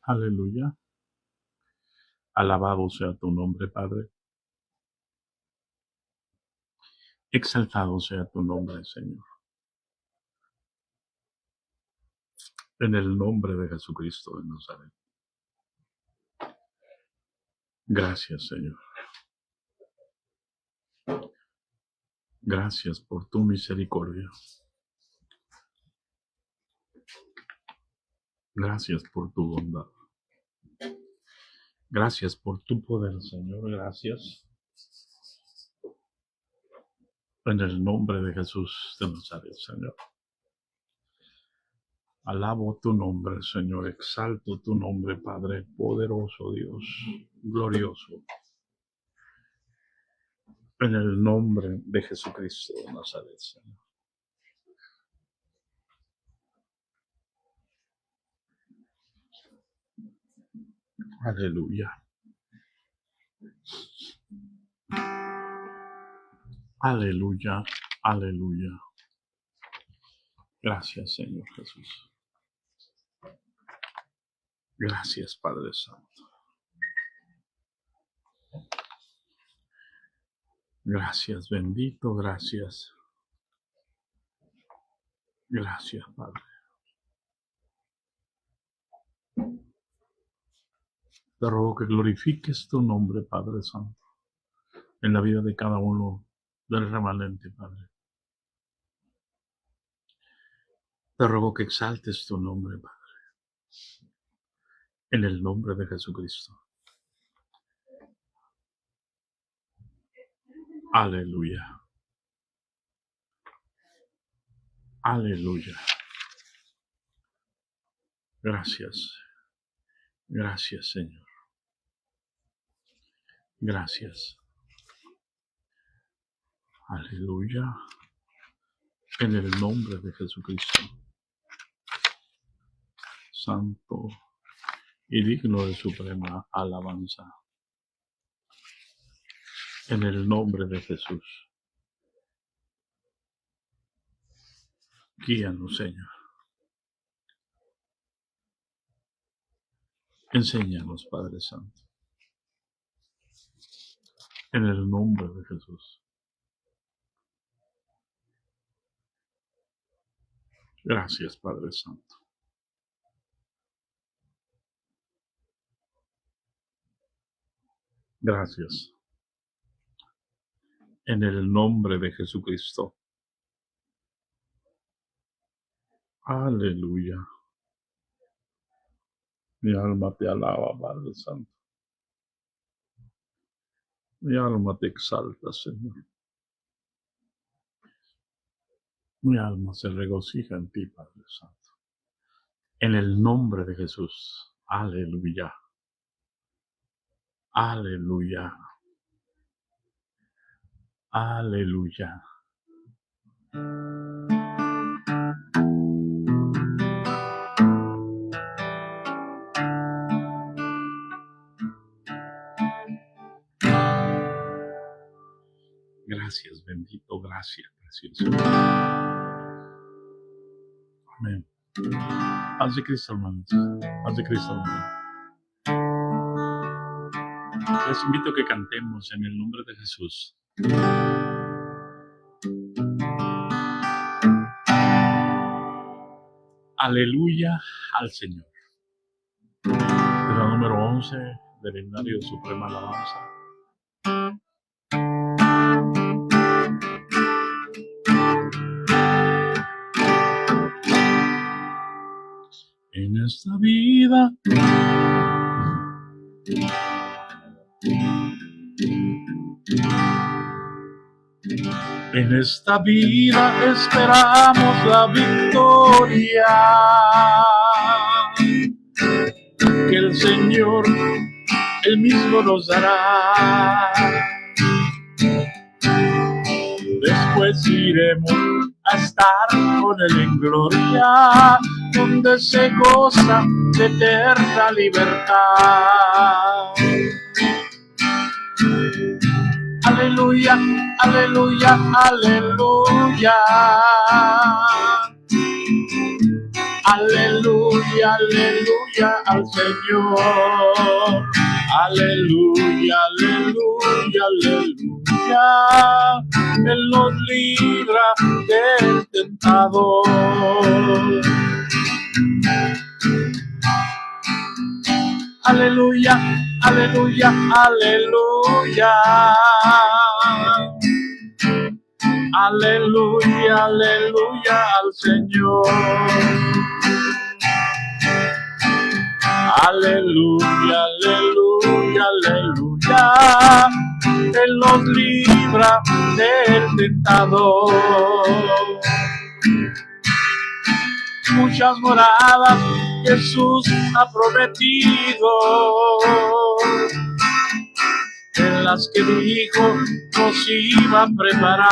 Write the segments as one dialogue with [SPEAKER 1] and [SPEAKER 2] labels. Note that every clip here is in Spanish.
[SPEAKER 1] Aleluya. Alabado sea tu nombre, Padre. Exaltado sea tu nombre, Señor. En el nombre de Jesucristo de Nazaret. Gracias, Señor. Gracias por tu misericordia. Gracias por tu bondad. Gracias por tu poder, Señor. Gracias. En el nombre de Jesús de Nazaret, Señor. Alabo tu nombre, Señor. Exalto tu nombre, Padre. Poderoso Dios. Glorioso. En el nombre de Jesucristo de Nazaret, Señor. Aleluya. Aleluya. Aleluya. Gracias, Señor Jesús. Gracias, Padre Santo. Gracias, bendito, gracias. Gracias, Padre. Te ruego que glorifiques tu nombre, Padre Santo, en la vida de cada uno del remanente, Padre. Te ruego que exaltes tu nombre, Padre, en el nombre de Jesucristo. Aleluya. Aleluya. Gracias. Gracias, Señor. Gracias. Aleluya. En el nombre de Jesucristo. Santo y digno de suprema alabanza. En el nombre de Jesús. Guíanos, Señor. Enséñanos, Padre Santo. En el nombre de Jesús. Gracias, Padre Santo. Gracias. En el nombre de Jesucristo. Aleluya. Mi alma te alaba, Padre Santo. Mi alma te exalta, Señor. Mi alma se regocija en ti, Padre Santo. En el nombre de Jesús. Aleluya. Aleluya. Aleluya. Gracias, bendito, gracias, precioso. Amén. Paz de Cristo, hermanos. Paz de Cristo, hermanos. Les invito a que cantemos en el nombre de Jesús. Aleluya al Señor. Es la número 11 del himnario de Suprema Alabanza. En esta vida esperamos la victoria que el Señor Él mismo nos dará. Después iremos a estar con Él en gloria, donde se goza de eterna libertad. Aleluya, aleluya, aleluya. Aleluya, aleluya al Señor. Aleluya, aleluya, aleluya. Él nos libra del tentador. Aleluya, aleluya, aleluya. Aleluya, aleluya al Señor. Aleluya, aleluya, aleluya. Él nos libra del tentador. Muchas moradas Jesús ha prometido, en las que dijo nos iba a preparar,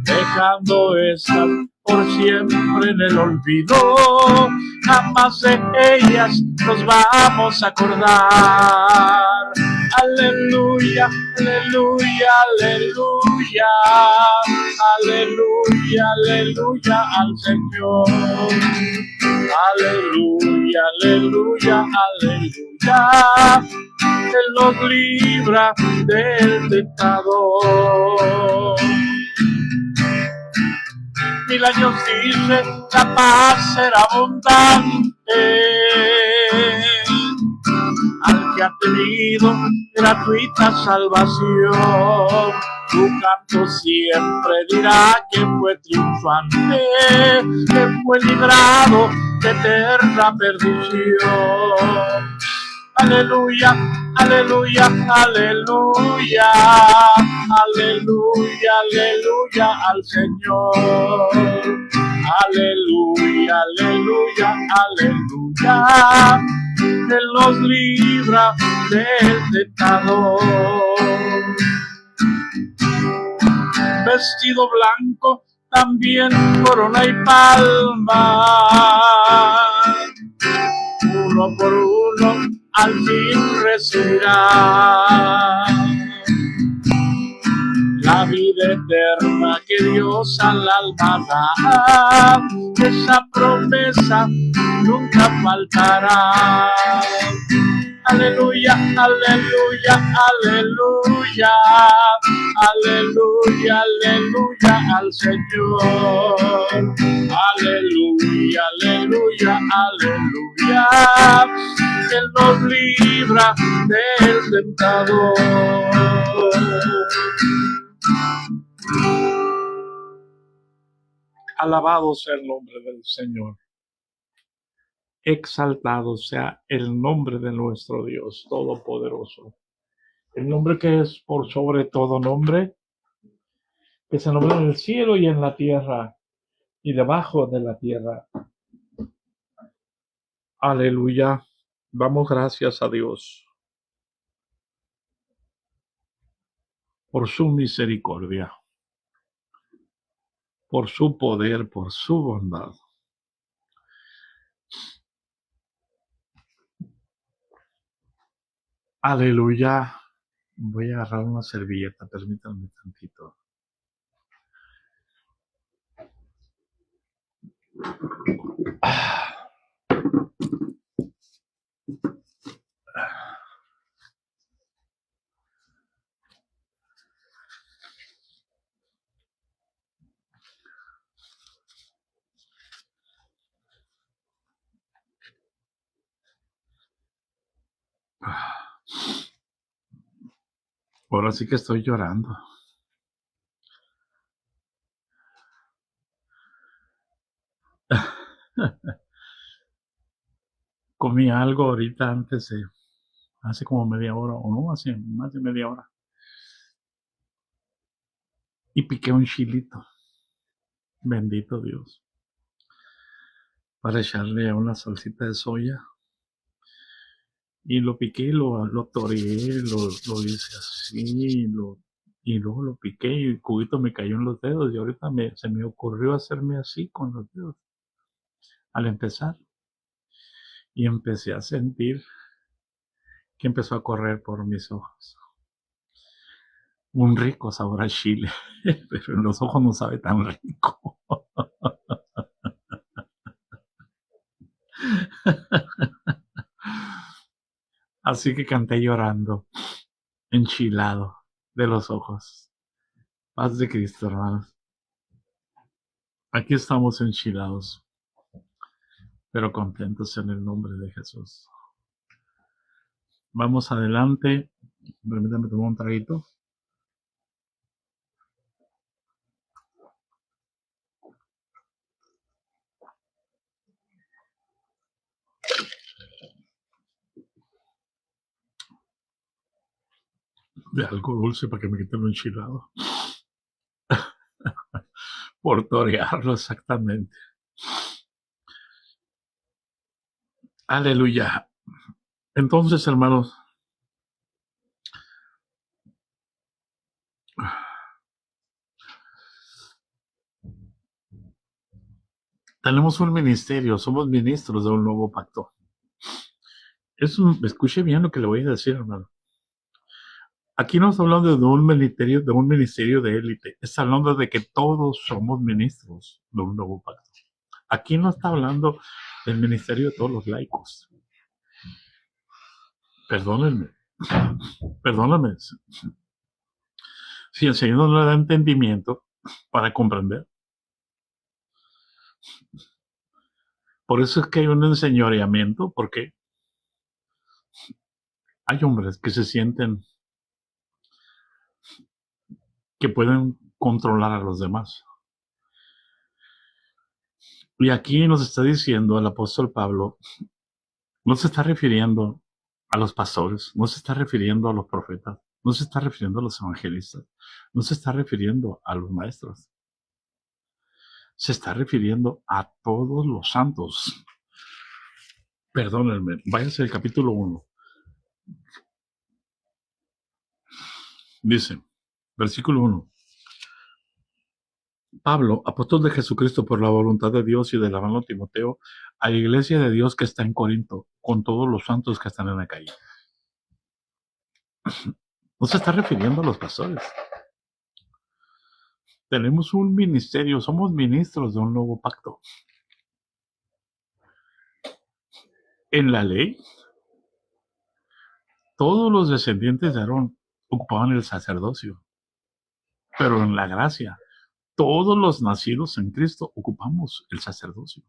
[SPEAKER 1] dejando estas por siempre en el olvido. Jamás de ellas nos vamos a acordar. Aleluya, aleluya, aleluya. Aleluya, aleluya al Señor. Aleluya, aleluya, aleluya. Él nos libra del tentador. 1000 años dice, la paz será abundante al que ha tenido gratuita salvación. Tu canto siempre dirá que fue triunfante, que fue librado de eterna perdición. Aleluya, aleluya, aleluya. Aleluya, aleluya al Señor. Aleluya, aleluya, aleluya. Él nos libra del tentador. Vestido blanco, también corona y palma. Uno por uno al fin recibirá la vida eterna que Dios al alma da. Esa promesa nunca faltará. Aleluya, aleluya, aleluya. Aleluya, aleluya al Señor. Aleluya, aleluya, aleluya. Él nos libra del tentador. Alabado sea el nombre del Señor. Exaltado sea el nombre de nuestro Dios Todopoderoso. El nombre que es por sobre todo nombre, que se nombra en el cielo y en la tierra y debajo de la tierra. Aleluya. Damos gracias a Dios por su misericordia, por su poder, por su bondad. Aleluya. Voy a agarrar una servilleta, permítanme tantito. Ahora sí que estoy llorando. Comí algo ahorita hace como media hora, o no, hace más de media hora. Y piqué un chilito. Bendito Dios. Para echarle a una salsita de soya. Y lo piqué, lo toreé, lo hice así, y luego lo piqué y el cubito me cayó en los dedos y ahorita se me ocurrió hacerme así con los dedos al empezar. Y empecé a sentir que empezó a correr por mis ojos un rico sabor a chile, pero en los ojos no sabe tan rico. Así que canté llorando, enchilado de los ojos. Paz de Cristo, hermanos. Aquí estamos enchilados, pero contentos en el nombre de Jesús. Vamos adelante. Permítame tomar un traguito. De algo dulce para que me quiten lo enchilado. Por torearlo exactamente. Aleluya. Entonces, hermanos, tenemos un ministerio, somos ministros de un nuevo pacto. Escuche bien lo que le voy a decir, hermano. Aquí no está hablando de un ministerio de élite. Está hablando de que todos somos ministros de un nuevo pacto. Aquí no está hablando del ministerio de todos los laicos. Perdónenme. Si el Señor no le da entendimiento para comprender. Por eso es que hay un enseñoreamiento, porque hay hombres que se sienten que pueden controlar a los demás. Y aquí nos está diciendo el apóstol Pablo, no se está refiriendo a los pastores, no se está refiriendo a los profetas, no se está refiriendo a los evangelistas, no se está refiriendo a los maestros. Se está refiriendo a todos los santos. Perdónenme, váyanse al capítulo 1. Dice, versículo 1. Pablo, apóstol de Jesucristo por la voluntad de Dios y del hermano Timoteo, a la iglesia de Dios que está en Corinto, con todos los santos que están en la calle. No se está refiriendo a los pastores. Tenemos un ministerio, somos ministros de un nuevo pacto. En la ley, todos los descendientes de Aarón ocupaban el sacerdocio. Pero en la gracia, todos los nacidos en Cristo ocupamos el sacerdocio.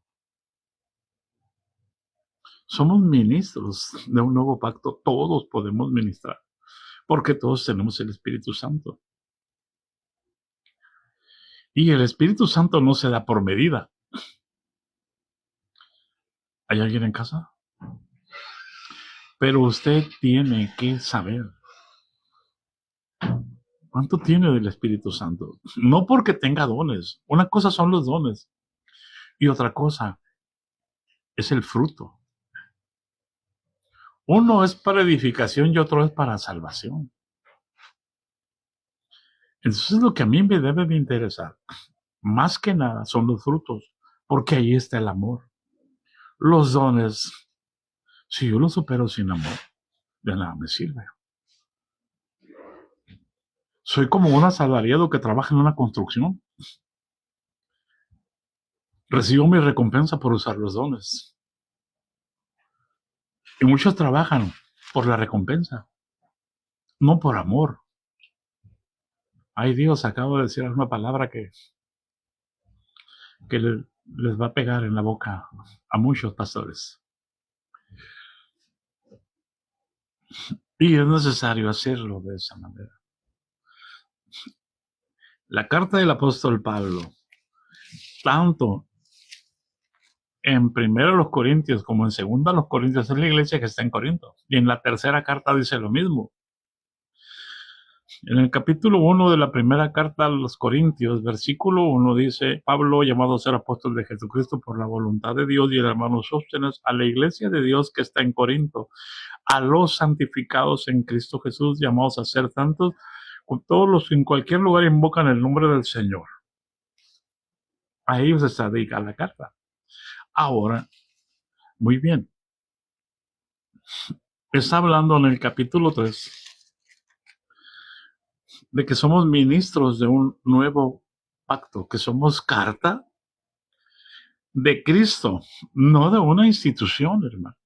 [SPEAKER 1] Somos ministros de un nuevo pacto, todos podemos ministrar, porque todos tenemos el Espíritu Santo. Y el Espíritu Santo no se da por medida. ¿Hay alguien en casa? Pero usted tiene que saber cuánto tiene del Espíritu Santo. No porque tenga dones. Una cosa son los dones y otra cosa es el fruto. Uno es para edificación y otro es para salvación. Entonces lo que a mí me debe de interesar, más que nada, son los frutos, porque ahí está el amor. Los dones, si yo los supero sin amor, de nada me sirve. Soy como un asalariado que trabaja en una construcción. Recibo mi recompensa por usar los dones. Y muchos trabajan por la recompensa, no por amor. Ay Dios, acabo de decir una palabra que les va a pegar en la boca a muchos pastores. Y es necesario hacerlo de esa manera. La carta del apóstol Pablo, tanto en primero los Corintios como en segunda los Corintios, es la iglesia que está en Corinto. Y en la tercera carta dice lo mismo. En el capítulo 1 de la primera carta a los Corintios, versículo 1 dice, Pablo, llamado a ser apóstol de Jesucristo por la voluntad de Dios y el hermano Sóstenes, a la iglesia de Dios que está en Corinto, a los santificados en Cristo Jesús, llamados a ser santos, con todos los que en cualquier lugar invocan el nombre del Señor. A ellos se dedica la carta. Ahora, muy bien. Está hablando en el capítulo 3 de que somos ministros de un nuevo pacto, que somos carta de Cristo, no de una institución, hermano.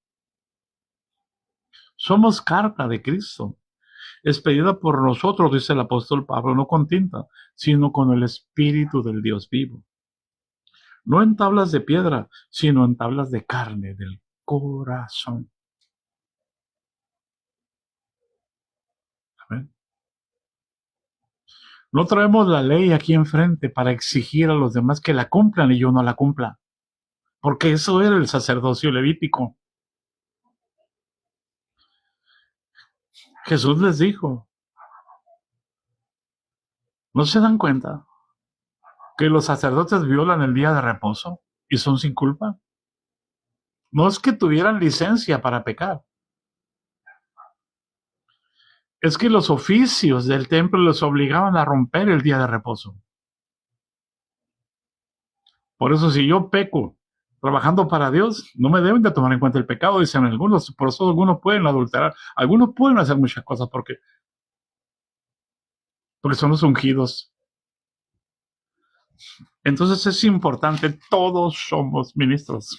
[SPEAKER 1] Somos carta de Cristo, expedida por nosotros, dice el apóstol Pablo, no con tinta, sino con el Espíritu del Dios vivo. No en tablas de piedra, sino en tablas de carne, del corazón. Amén. No traemos la ley aquí enfrente para exigir a los demás que la cumplan y yo no la cumpla, porque eso era el sacerdocio levítico. Jesús les dijo, ¿no se dan cuenta que los sacerdotes violan el día de reposo y son sin culpa? No es que tuvieran licencia para pecar, es que los oficios del templo les obligaban a romper el día de reposo. Por eso si yo peco trabajando para Dios, no me deben de tomar en cuenta el pecado, dicen algunos. Por eso algunos pueden adulterar, algunos pueden hacer muchas cosas porque son los ungidos. Entonces es importante, todos somos ministros.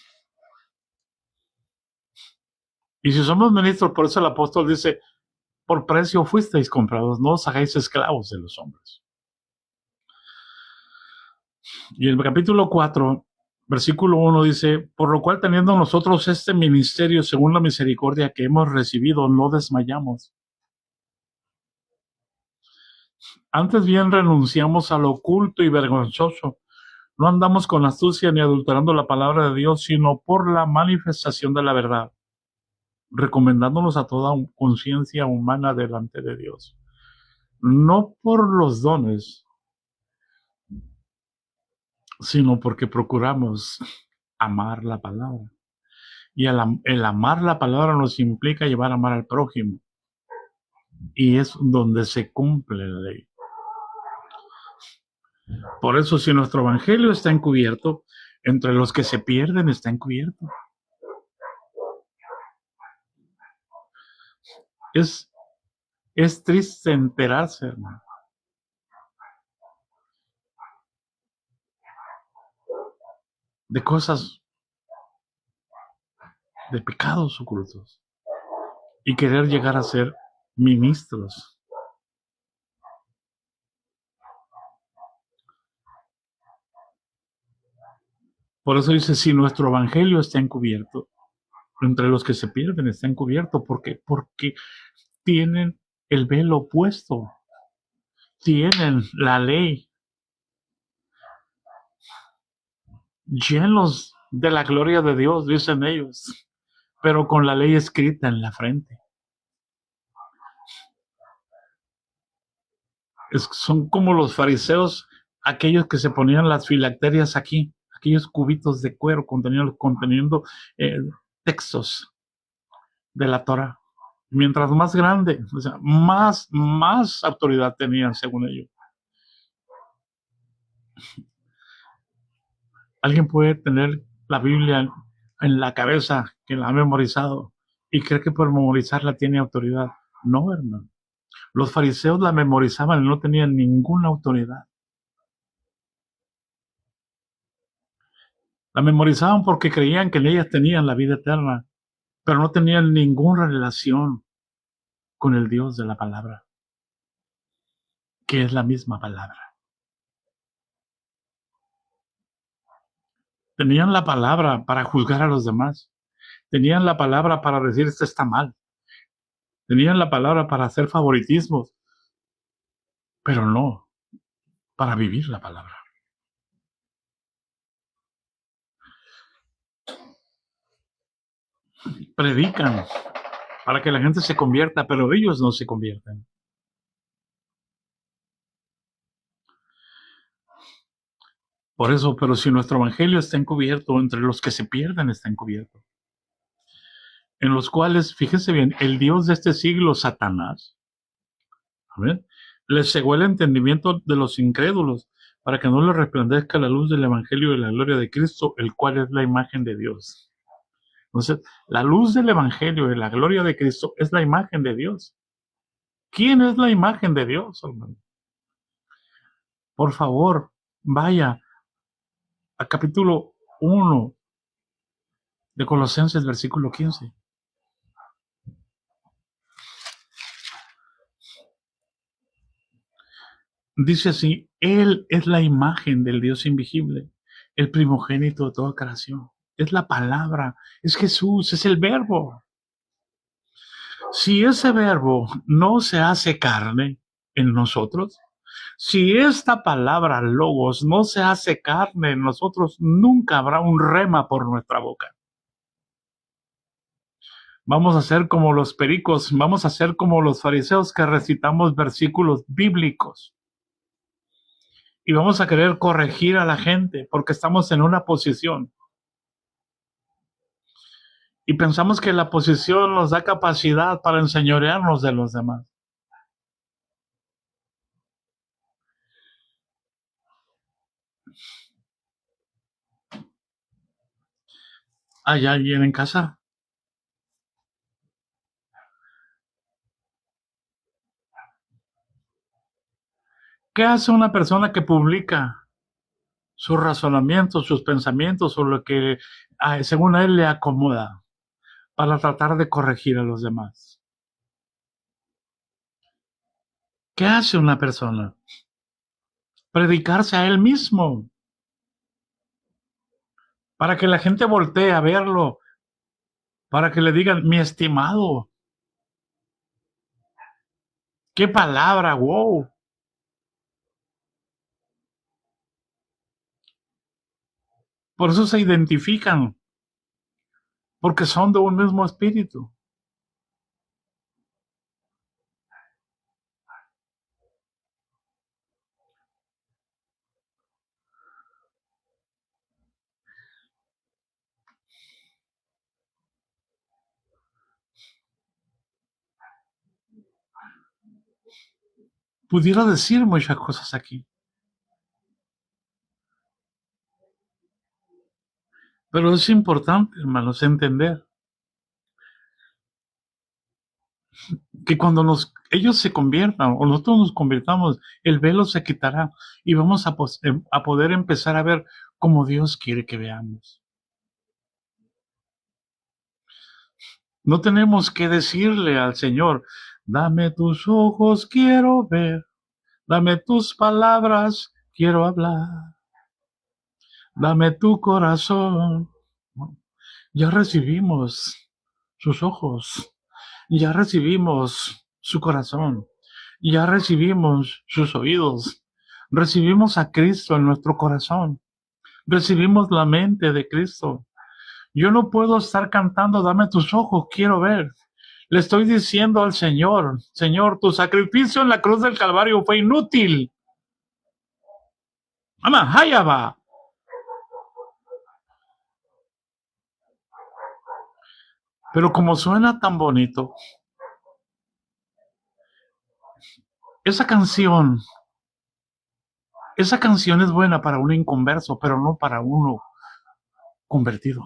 [SPEAKER 1] Y si somos ministros, por eso el apóstol dice, por precio fuisteis comprados, no os hagáis esclavos de los hombres. Y el capítulo 4, versículo 1 dice, por lo cual teniendo nosotros este ministerio según la misericordia que hemos recibido, no desmayamos. Antes bien renunciamos a lo oculto y vergonzoso. No andamos con astucia ni adulterando la palabra de Dios, sino por la manifestación de la verdad, recomendándonos a toda conciencia humana delante de Dios. No por los dones, sino porque procuramos amar la palabra. Y el amar la palabra nos implica llevar a amar al prójimo. Y es donde se cumple la ley. Por eso, si nuestro evangelio está encubierto, entre los que se pierden está encubierto. Es triste enterarse, hermano, de cosas, de pecados ocultos y querer llegar a ser ministros. Por eso dice, si nuestro evangelio está encubierto, entre los que se pierden está encubierto. ¿Por qué? Porque tienen el velo puesto, tienen la ley, llenos de la gloria de Dios, dicen ellos, pero con la ley escrita en la frente. Son como los fariseos, aquellos que se ponían las filacterias aquí, aquellos cubitos de cuero conteniendo textos de la Torah. Mientras más grande, o sea, más autoridad tenían según ellos. Alguien puede tener la Biblia en la cabeza, que la ha memorizado, y cree que por memorizarla tiene autoridad. No, hermano. Los fariseos la memorizaban y no tenían ninguna autoridad. La memorizaban porque creían que en ellas tenían la vida eterna, pero no tenían ninguna relación con el Dios de la palabra, que es la misma palabra. Tenían la palabra para juzgar a los demás. Tenían la palabra para decir esto está mal. Tenían la palabra para hacer favoritismos, pero no para vivir la palabra. Predican para que la gente se convierta, pero ellos no se convierten. Por eso, pero si nuestro evangelio está encubierto, entre los que se pierden está encubierto. En los cuales, fíjense bien, el Dios de este siglo, Satanás, les cegó el entendimiento de los incrédulos para que no les resplandezca la luz del evangelio de la gloria de Cristo, el cual es la imagen de Dios. Entonces, la luz del evangelio de la gloria de Cristo es la imagen de Dios. ¿Quién es la imagen de Dios, hermano? Por favor, vaya a capítulo 1 de Colosenses, versículo 15. Dice así: Él es la imagen del Dios invisible, el primogénito de toda creación. Es la palabra, es Jesús, es el verbo. Si ese verbo no se hace carne en nosotros, si esta palabra logos no se hace carne en nosotros, nunca habrá un rema por nuestra boca. Vamos a ser como los pericos, vamos a ser como los fariseos que recitamos versículos bíblicos. Y vamos a querer corregir a la gente porque estamos en una posición. Y pensamos que la posición nos da capacidad para enseñorearnos de los demás. ¿Hay alguien en casa? ¿Qué hace una persona que publica sus razonamientos, sus pensamientos o lo que según a él le acomoda para tratar de corregir a los demás? ¿Qué hace una persona? Predicarse a él mismo para que la gente voltee a verlo, para que le digan: mi estimado, qué palabra, wow. Por eso se identifican, porque son de un mismo espíritu. Pudiera decir muchas cosas aquí, pero es importante, hermanos, entender que cuando ellos se conviertan o nosotros nos convirtamos, el velo se quitará y vamos a poder empezar a ver como Dios quiere que veamos. No tenemos que decirle al Señor: dame tus ojos, quiero ver, dame tus palabras, quiero hablar, dame tu corazón. Ya recibimos sus ojos, ya recibimos su corazón, ya recibimos sus oídos, recibimos a Cristo en nuestro corazón, recibimos la mente de Cristo. Yo no puedo estar cantando dame tus ojos, quiero ver. Le estoy diciendo al Señor: Señor, tu sacrificio en la cruz del Calvario fue inútil. Ama, allá va. Pero como suena tan bonito, esa canción es buena para un inconverso, pero no para uno convertido.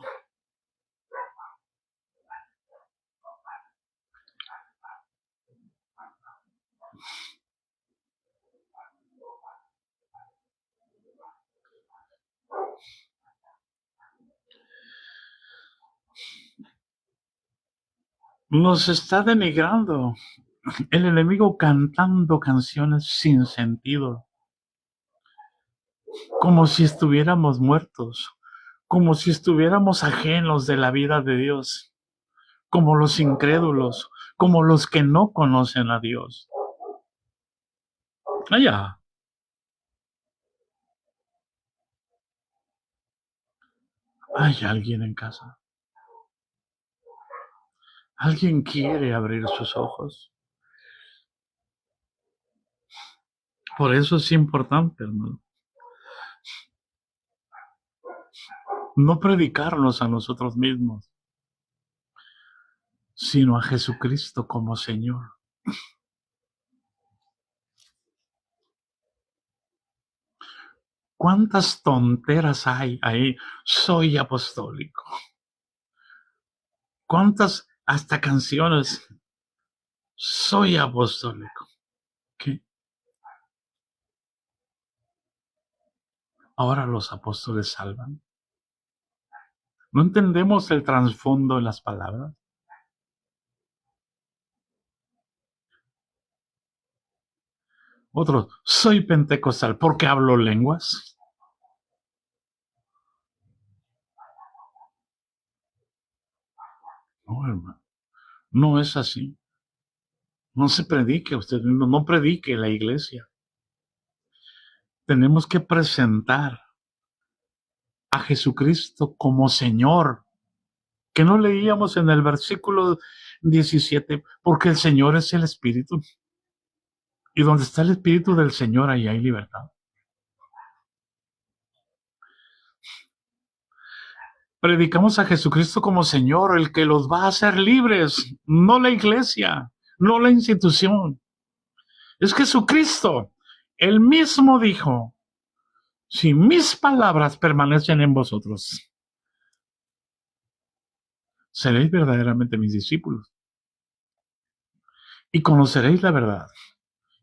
[SPEAKER 1] Nos está denigrando el enemigo cantando canciones sin sentido, como si estuviéramos muertos, como si estuviéramos ajenos de la vida de Dios, como los incrédulos, como los que no conocen a Dios. Allá, hay alguien en casa. Alguien quiere abrir sus ojos. Por eso es importante, hermano, no predicarnos a nosotros mismos, sino a Jesucristo como Señor. ¿Cuántas tonteras hay ahí? Soy apostólico. ¿Cuántas hasta canciones? Soy apostólico. ¿Qué? Ahora los apóstoles salvan. ¿No entendemos el trasfondo de las palabras? Otros, soy pentecostal porque hablo lenguas. No, hermano, no es así. No se predique, usted no predique la iglesia. Tenemos que presentar a Jesucristo como Señor, que no leíamos en el versículo 17, porque el Señor es el Espíritu. Y donde está el Espíritu del Señor, ahí hay libertad. Predicamos a Jesucristo como Señor, el que los va a hacer libres, no la iglesia, no la institución. Es Jesucristo. Él mismo dijo, si mis palabras permanecen en vosotros, seréis verdaderamente mis discípulos y conoceréis la verdad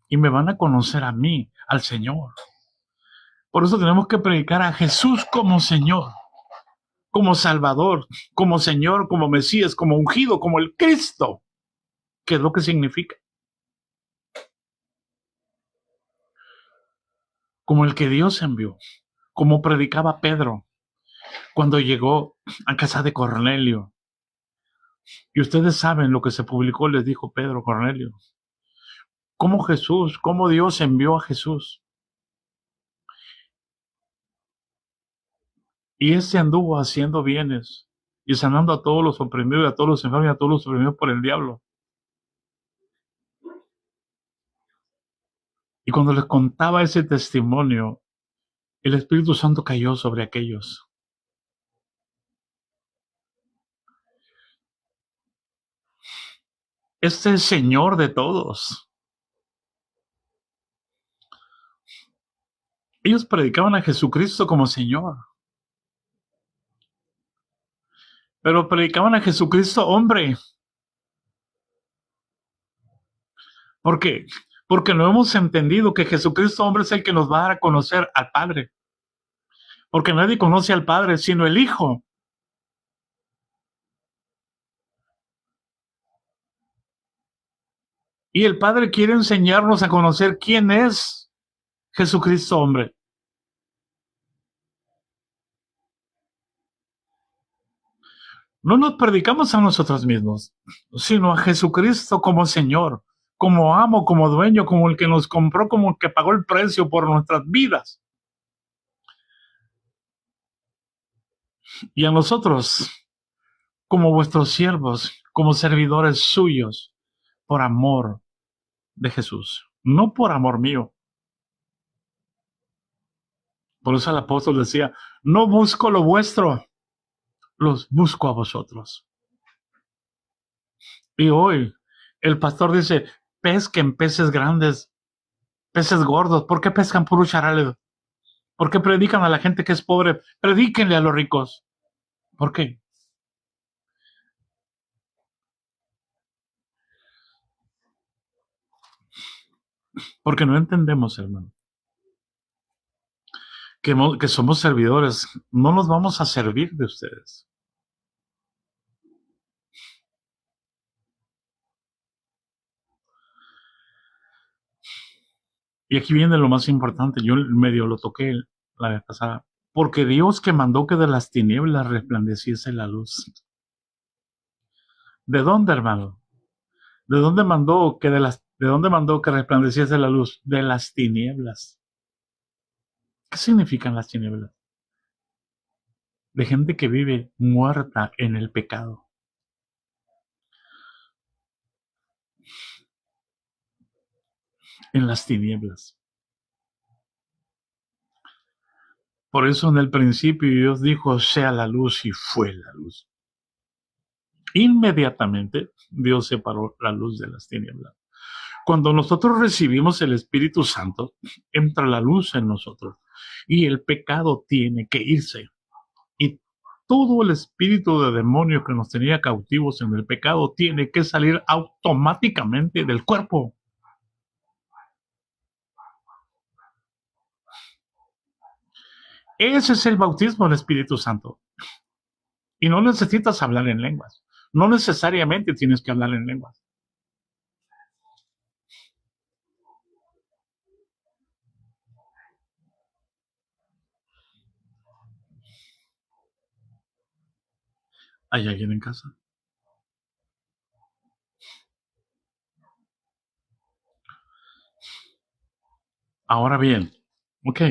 [SPEAKER 1] y me van a conocer a mí, al Señor. Por eso tenemos que predicar a Jesús como Señor, como Salvador, como Señor, como Mesías, como ungido, como el Cristo, que es lo que significa. Como el que Dios envió, como predicaba Pedro cuando llegó a casa de Cornelio. Y ustedes saben lo que se publicó, les dijo Pedro Cornelio. Cómo Jesús, cómo Dios envió a Jesús. Y este anduvo haciendo bienes y sanando a todos los oprimidos, a todos los enfermos y a todos los oprimidos por el diablo. Y cuando les contaba ese testimonio, el Espíritu Santo cayó sobre aquellos. Este es Señor de todos. Ellos predicaban a Jesucristo como Señor. Pero predicaban a Jesucristo hombre. ¿Por qué? Porque no hemos entendido que Jesucristo hombre es el que nos va a dar a conocer al Padre. Porque nadie conoce al Padre sino el Hijo. Y el Padre quiere enseñarnos a conocer quién es Jesucristo hombre. No nos predicamos a nosotros mismos, sino a Jesucristo como Señor, como amo, como dueño, como el que nos compró, como el que pagó el precio por nuestras vidas. Y a nosotros, como vuestros siervos, como servidores suyos, por amor de Jesús, no por amor mío. Por eso el apóstol decía, no busco lo vuestro, los busco a vosotros. Y hoy el pastor dice, pesquen peces grandes, peces gordos. ¿Por qué pescan puro charales? ¿Por qué predican a la gente que es pobre? Predíquenle a los ricos. ¿Por qué? Porque no entendemos, hermano, que somos servidores. No nos vamos a servir de ustedes. Y aquí viene lo más importante. Yo medio lo toqué la vez pasada. Porque Dios que mandó que de las tinieblas resplandeciese la luz. ¿De dónde, hermano? ¿De dónde mandó de dónde mandó que resplandeciese la luz? De las tinieblas. ¿Qué significan las tinieblas? De gente que vive muerta en el pecado. En las tinieblas. Por eso en el principio Dios dijo, sea la luz y fue la luz. Inmediatamente Dios separó la luz de las tinieblas. Cuando nosotros recibimos el Espíritu Santo, entra la luz en nosotros y el pecado tiene que irse. Y todo el espíritu de demonio que nos tenía cautivos en el pecado tiene que salir automáticamente del cuerpo. Ese es el bautismo del Espíritu Santo. Y no necesitas hablar en lenguas. No necesariamente tienes que hablar en lenguas. ¿Hay alguien en casa? Ahora bien, ok.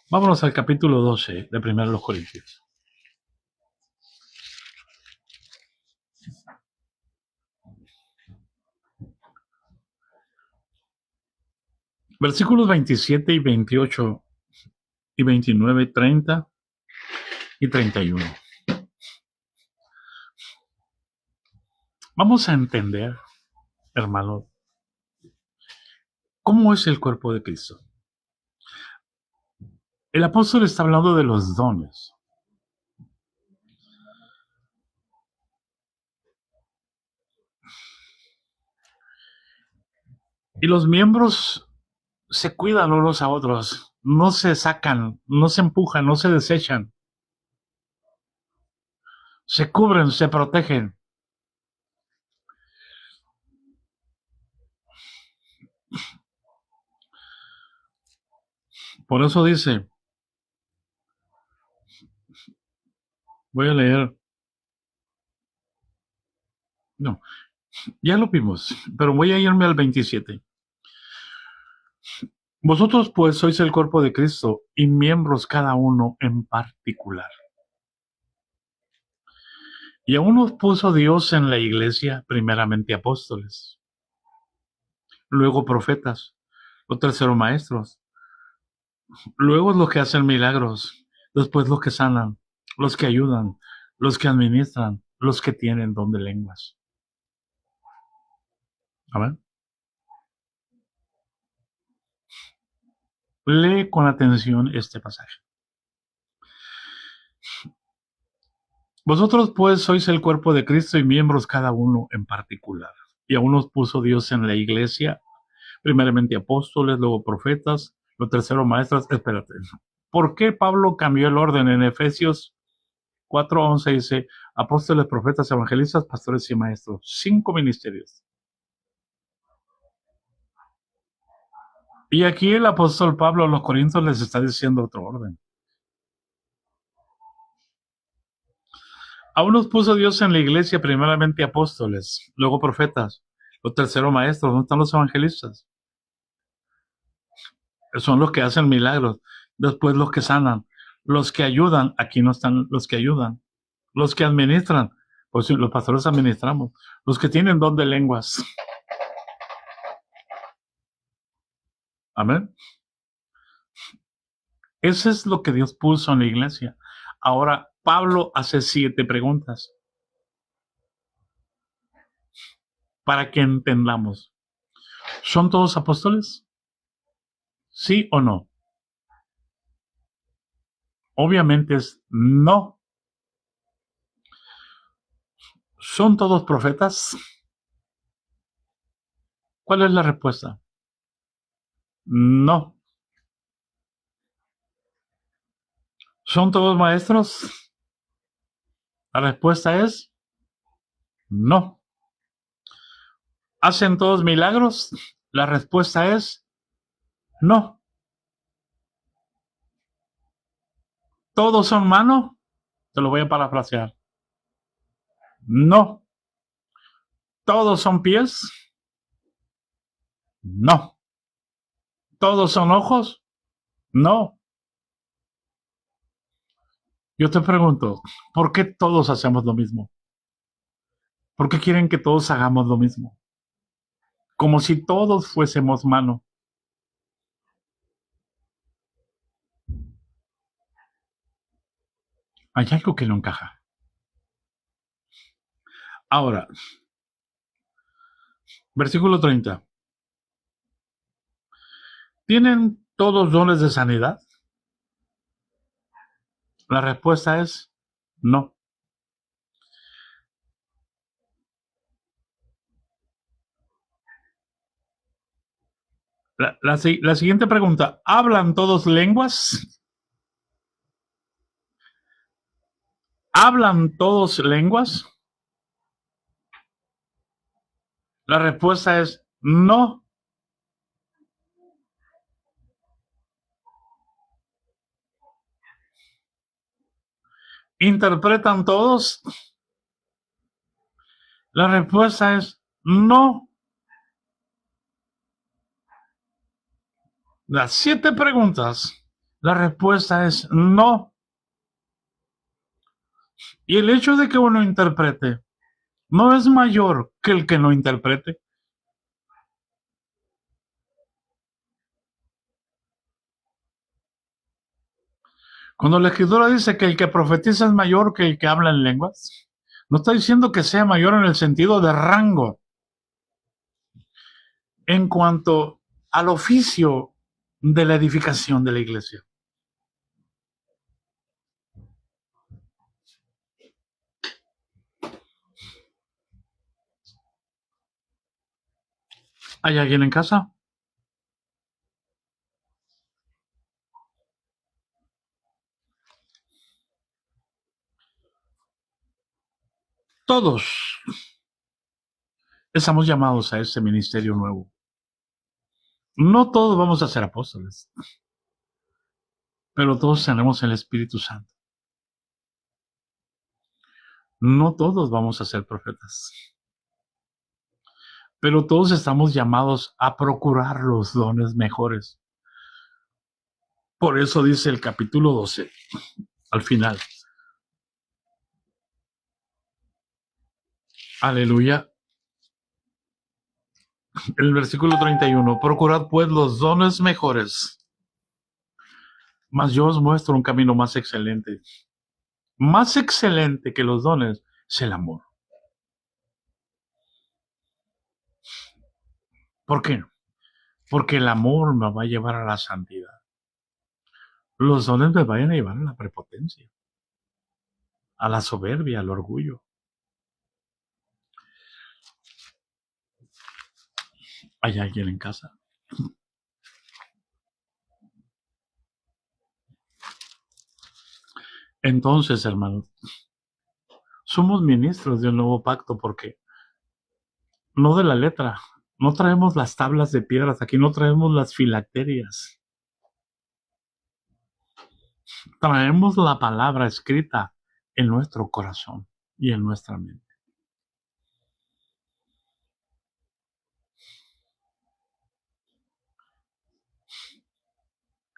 [SPEAKER 1] Vámonos al capítulo 12 de 1 Corintios. Versículos 27 y 28 y 29, 30 y 31. Vamos a entender, hermano, cómo es el cuerpo de Cristo. El apóstol está hablando de los dones. Y los miembros se cuidan unos a otros, no se sacan, no se empujan, no se desechan, se cubren, se protegen. Por eso dice, voy a leer, no, ya lo vimos, pero voy a irme al 27. Vosotros pues sois el cuerpo de Cristo y miembros cada uno en particular. Y a unos puso Dios en la iglesia, primeramente apóstoles, luego profetas, los terceros maestros, luego los que hacen milagros, después los que sanan, los que ayudan, los que administran, los que tienen don de lenguas. Amén. Lee con atención este pasaje. Vosotros pues sois el cuerpo de Cristo y miembros cada uno en particular. Y a unos puso Dios en la iglesia, primeramente apóstoles, luego profetas, los terceros maestros. Espérate. ¿Por qué Pablo cambió el orden? En Efesios 4:11 dice, apóstoles, profetas, evangelistas, pastores y maestros. 5 ministerios. Y aquí el apóstol Pablo a los Corintios les está diciendo otro orden. A unos puso Dios en la iglesia, primeramente apóstoles, luego profetas, los terceros maestros. ¿Dónde están los evangelistas? Son los que hacen milagros, después los que sanan, los que ayudan. Aquí no están los que ayudan, los que administran, pues los pastores administramos, los que tienen don de lenguas. Amén. Eso es lo que Dios puso en la iglesia. Ahora, Pablo hace 7 preguntas para que entendamos. ¿Son todos apóstoles? ¿Sí o no? Obviamente es no. ¿Son todos profetas? ¿Cuál es la respuesta? No. ¿Son todos maestros? La respuesta es no. ¿Hacen todos milagros? La respuesta es no. ¿Todos son manos? Te lo voy a parafrasear. No. ¿Todos son pies? No. ¿Todos son ojos? No. Yo te pregunto, ¿por qué todos hacemos lo mismo? ¿Por qué quieren que todos hagamos lo mismo? Como si todos fuésemos mano. Hay algo que no encaja. Ahora, versículo 30. ¿Tienen todos dones de sanidad? La respuesta es no. La siguiente pregunta, ¿hablan todos lenguas? ¿Hablan todos lenguas? La respuesta es no. ¿Interpretan todos? La respuesta es no. Las 7 preguntas, la respuesta es no. Y el hecho de que uno interprete no es mayor que el que no interprete. Cuando la Escritura dice que el que profetiza es mayor que el que habla en lenguas, no está diciendo que sea mayor en el sentido de rango. En cuanto al oficio de la edificación de la iglesia. ¿Hay alguien en casa? Todos estamos llamados a ese ministerio nuevo. No todos vamos a ser apóstoles, pero todos tenemos el Espíritu Santo. No todos vamos a ser profetas, pero todos estamos llamados a procurar los dones mejores. Por eso dice el capítulo 12, al final. Aleluya. El versículo 31. Procurad pues los dones mejores, mas yo os muestro un camino más excelente. Más excelente que los dones es el amor. ¿Por qué? Porque el amor me va a llevar a la santidad. Los dones me van a llevar a la prepotencia, a la soberbia, al orgullo. ¿Hay alguien en casa? Entonces, hermanos, somos ministros de un nuevo pacto porque no de la letra, no traemos las tablas de piedras, aquí no traemos las filacterias. Traemos la palabra escrita en nuestro corazón y en nuestra mente.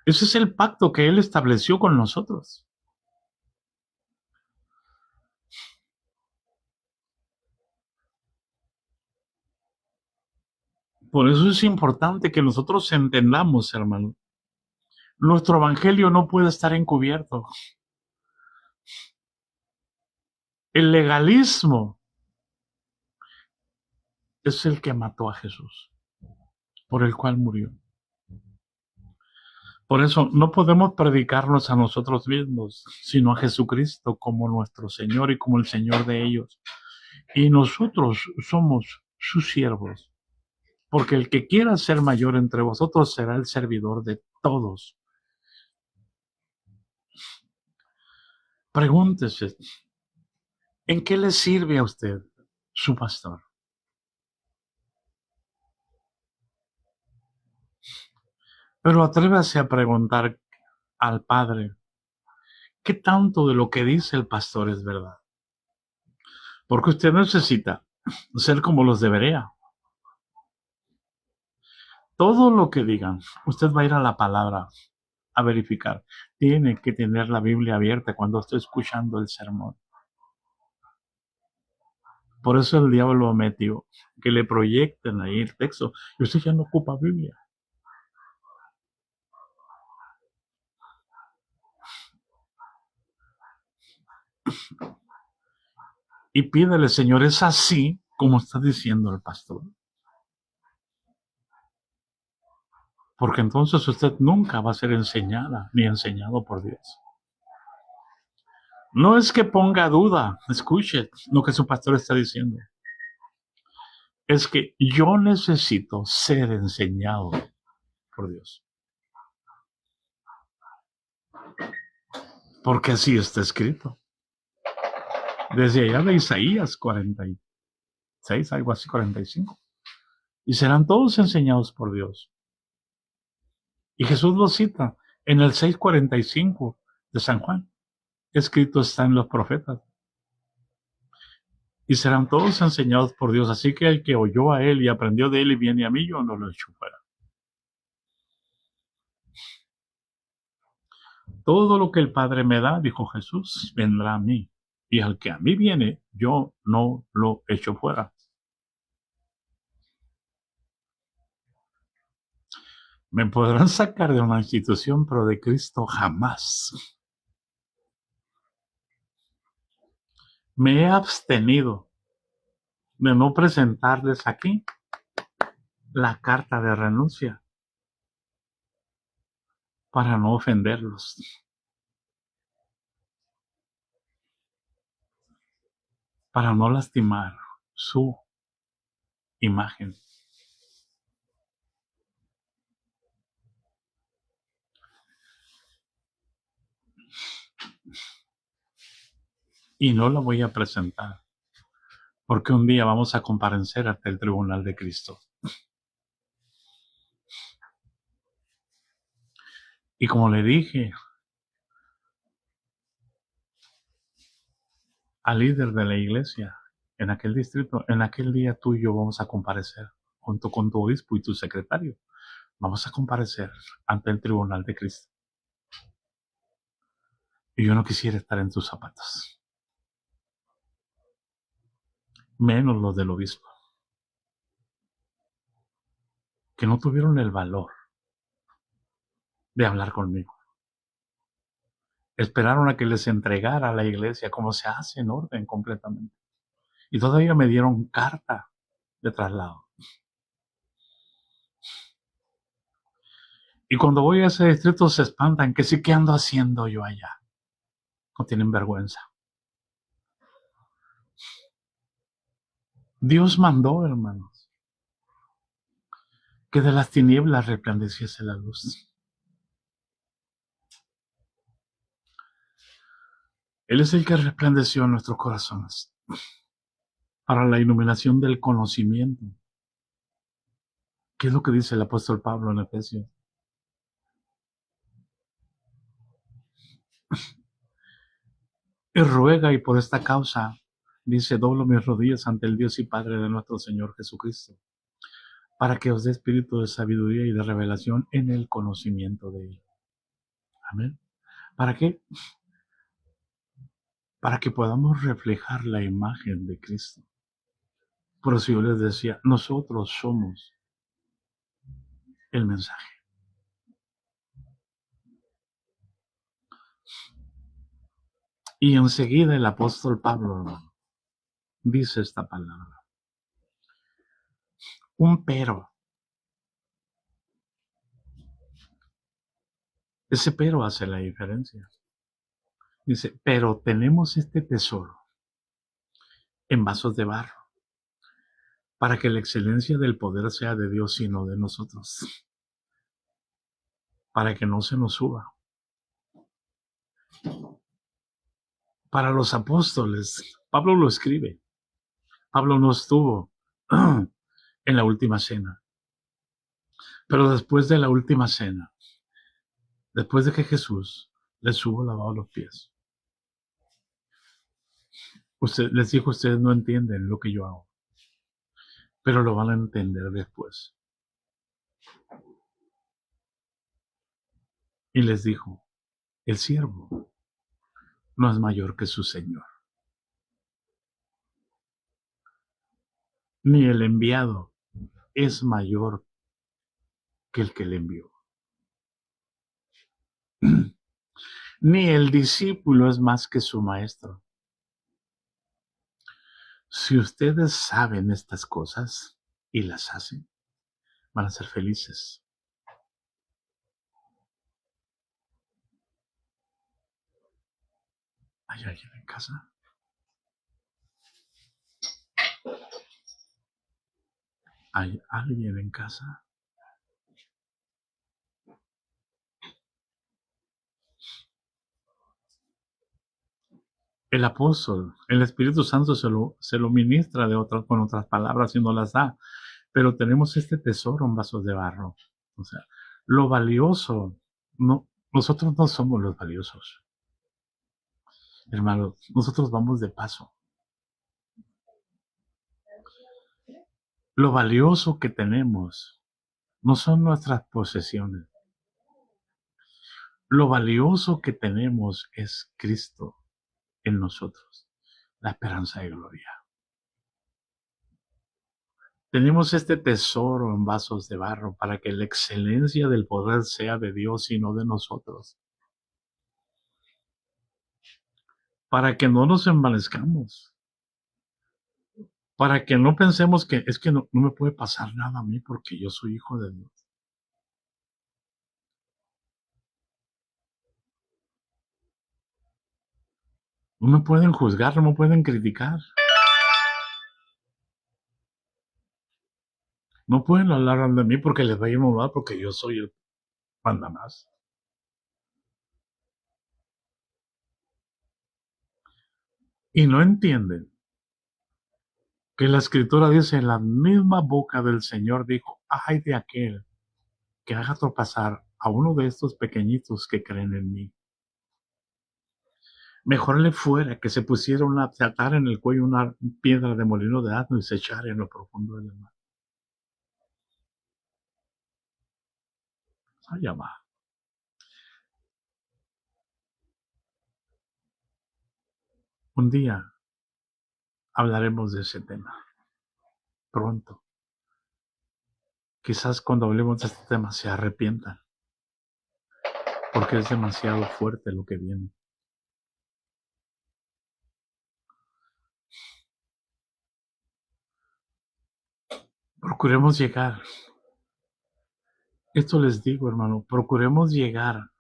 [SPEAKER 1] Ese es el pacto que Él estableció con nosotros. Por eso es importante que nosotros entendamos, hermano. Nuestro evangelio no puede estar encubierto. El legalismo es el que mató a Jesús, por el cual murió. Por eso no podemos predicarnos a nosotros mismos, sino a Jesucristo como nuestro Señor y como el Señor de ellos. Y nosotros somos sus siervos, porque el que quiera ser mayor entre vosotros será el servidor de todos. Pregúntese, ¿en qué le sirve a usted su pastor? Pero atrévase a preguntar al Padre, ¿qué tanto de lo que dice el pastor es verdad? Porque usted necesita ser como los de Berea. Todo lo que digan, usted va a ir a la palabra a verificar. Tiene que tener la Biblia abierta cuando esté escuchando el sermón. Por eso el diablo metió que le proyecten ahí el texto y usted ya no ocupa Biblia. Y pídele, Señor, es así como está diciendo el pastor. Porque entonces usted nunca va a ser enseñada ni enseñado por Dios. No es que ponga duda, escuche lo que su pastor está diciendo. Es que yo necesito ser enseñado por Dios. Porque así está escrito. desde allá de Isaías 46, algo así, 45. Y serán todos enseñados por Dios. Y Jesús lo cita en el 6:45 de San Juan. Escrito está en los profetas. Y serán todos enseñados por Dios. Así que el que oyó a él y aprendió de él y viene a mí, yo no lo echo fuera. Todo lo que el Padre me da, dijo Jesús, vendrá a mí. Y al que a mí viene, yo no lo echo fuera. Me podrán sacar de una institución, pero de Cristo jamás. Me he abstenido de no presentarles aquí la carta de renuncia para no ofenderlos, para no lastimar su imagen. Y no la voy a presentar, porque un día vamos a comparecer ante el tribunal de Cristo. Y como le dije al líder de la iglesia en aquel distrito, en aquel día tú y yo vamos a comparecer, junto con tu obispo y tu secretario. Vamos a comparecer ante el tribunal de Cristo. Y yo no quisiera estar en tus zapatos, menos los del obispo, que no tuvieron el valor de hablar conmigo. Esperaron a que les entregara a la iglesia como se hace en orden completamente. Y todavía me dieron carta de traslado. Y cuando voy a ese distrito se espantan, que sí, ¿qué ando haciendo yo allá? No tienen vergüenza. Dios mandó, hermanos, que de las tinieblas resplandeciese la luz. Él es el que resplandeció en nuestros corazones para la iluminación del conocimiento. ¿Qué es lo que dice el apóstol Pablo en Efesios? Y ruega, y por esta causa, dice, doblo mis rodillas ante el Dios y Padre de nuestro Señor Jesucristo, para que os dé espíritu de sabiduría y de revelación en el conocimiento de Él. Amén. ¿Para qué? Para que podamos reflejar la imagen de Cristo. Por eso yo les decía, nosotros somos el mensaje. Y enseguida el apóstol Pablo, hermano, dice esta palabra. Un pero. Ese pero hace la diferencia. Dice, pero tenemos este tesoro en vasos de barro, para que la excelencia del poder sea de Dios y no de nosotros, para que no se nos suba. Para los apóstoles, Pablo lo escribe. Pablo no estuvo en la última cena, pero después de la última cena, después de que Jesús les hubo lavado los pies, les dijo, ustedes no entienden lo que yo hago, pero lo van a entender después. Y les dijo, el siervo no es mayor que su señor, ni el enviado es mayor que el que le envió. Ni el discípulo es más que su maestro. Si ustedes saben estas cosas y las hacen, van a ser felices. ¿Hay alguien en casa? ¿Hay alguien en casa? El apóstol, el Espíritu Santo se lo ministra con otras palabras y no las da. Pero tenemos este tesoro en vasos de barro. O sea, lo valioso, nosotros no somos los valiosos. Hermanos, nosotros vamos de paso. Lo valioso que tenemos no son nuestras posesiones. Lo valioso que tenemos es Cristo en nosotros, la esperanza de gloria. Tenemos este tesoro en vasos de barro para que la excelencia del poder sea de Dios y no de nosotros. Para que no nos envanezcamos. Para que no pensemos que es que no me puede pasar nada a mí porque yo soy hijo de Dios. No me pueden juzgar, no me pueden criticar. No pueden hablar de mí porque les va a ir mal porque yo soy el mandamás. Y no entienden que la Escritura dice, en la misma boca del Señor dijo, ay de aquel que haga tropezar a uno de estos pequeñitos que creen en mí. Mejor le fuera que se pusiera se atara en el cuello una piedra de molino de asno y se echara en lo profundo del mar. Allá va. Un día hablaremos de ese tema. Pronto. Quizás cuando hablemos de este tema se arrepientan. Porque es demasiado fuerte lo que viene. Procuremos llegar. Esto les digo, hermano. Procuremos llegar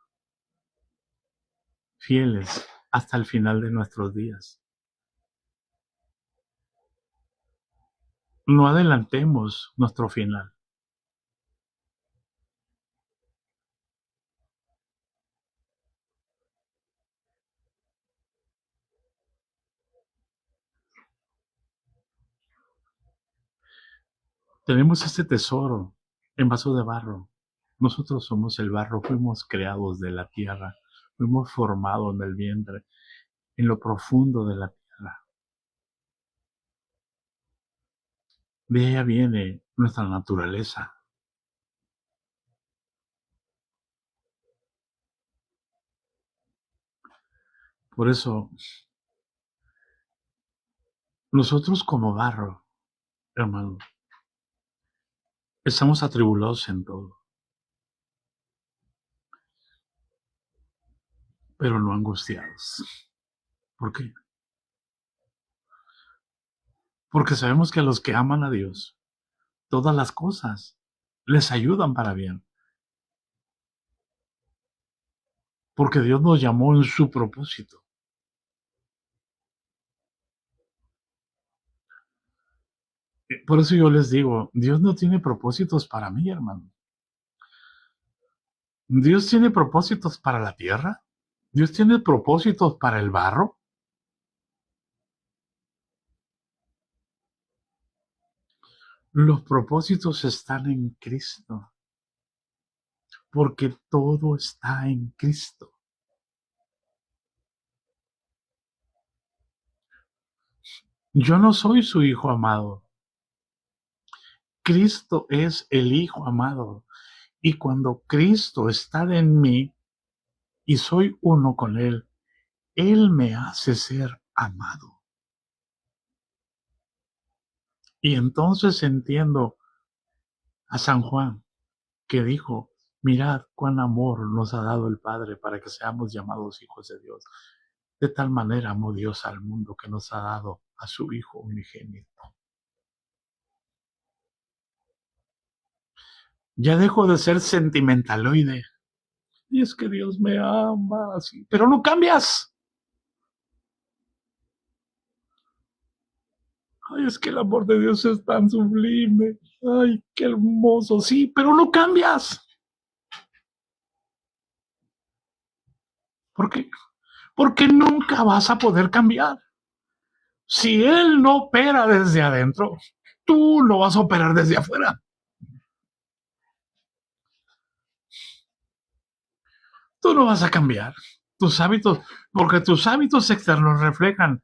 [SPEAKER 1] fieles hasta el final de nuestros días. No adelantemos nuestro final. Tenemos este tesoro en vaso de barro. Nosotros somos el barro, fuimos creados de la tierra, fuimos formados en el vientre, en lo profundo de la tierra. De ella viene nuestra naturaleza. Por eso, nosotros como barro, hermano, estamos atribulados en todo, pero no angustiados. ¿Por qué? Porque sabemos que a los que aman a Dios, todas las cosas les ayudan para bien. Porque Dios nos llamó en su propósito. Por eso yo les digo, Dios no tiene propósitos para mí, hermano. Dios tiene propósitos para la tierra. Dios tiene propósitos para el barro. Los propósitos están en Cristo. Porque todo está en Cristo. Yo no soy su hijo amado. Cristo es el hijo amado. Y cuando Cristo está en mí y soy uno con Él, Él me hace ser amado. Y entonces entiendo a San Juan, que dijo, mirad cuán amor nos ha dado el Padre para que seamos llamados hijos de Dios. De tal manera amó Dios al mundo que nos ha dado a su Hijo unigénito. Ya dejo de ser sentimentaloide. Y es que Dios me ama así, pero no cambias. Ay, es que el amor de Dios es tan sublime. Ay, qué hermoso, sí, pero no cambias. ¿Por qué? porque nunca vas a poder cambiar. Si Él no opera desde adentro, tú no vas a operar desde afuera. Tú no vas a cambiar tus hábitos, porque tus hábitos externos reflejan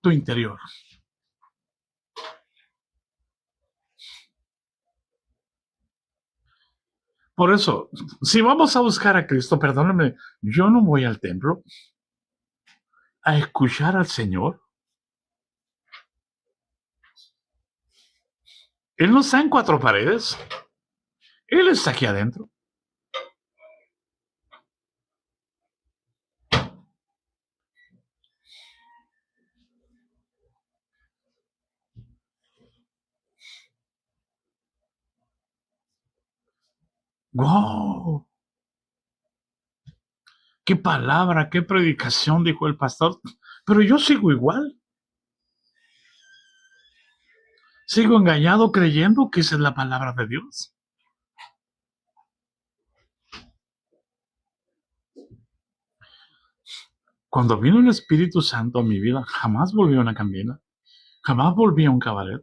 [SPEAKER 1] tu interior. Por eso, si vamos a buscar a Cristo, perdónenme, yo no voy al templo a escuchar al Señor. Él no está en cuatro paredes. Él está aquí adentro. ¡Wow! ¡Qué palabra, qué predicación! Dijo el pastor. Pero yo sigo igual. Sigo engañado creyendo que esa es la palabra de Dios. Cuando vino el Espíritu Santo a mi vida, jamás volví a una cambina. Jamás volví a un cabaret.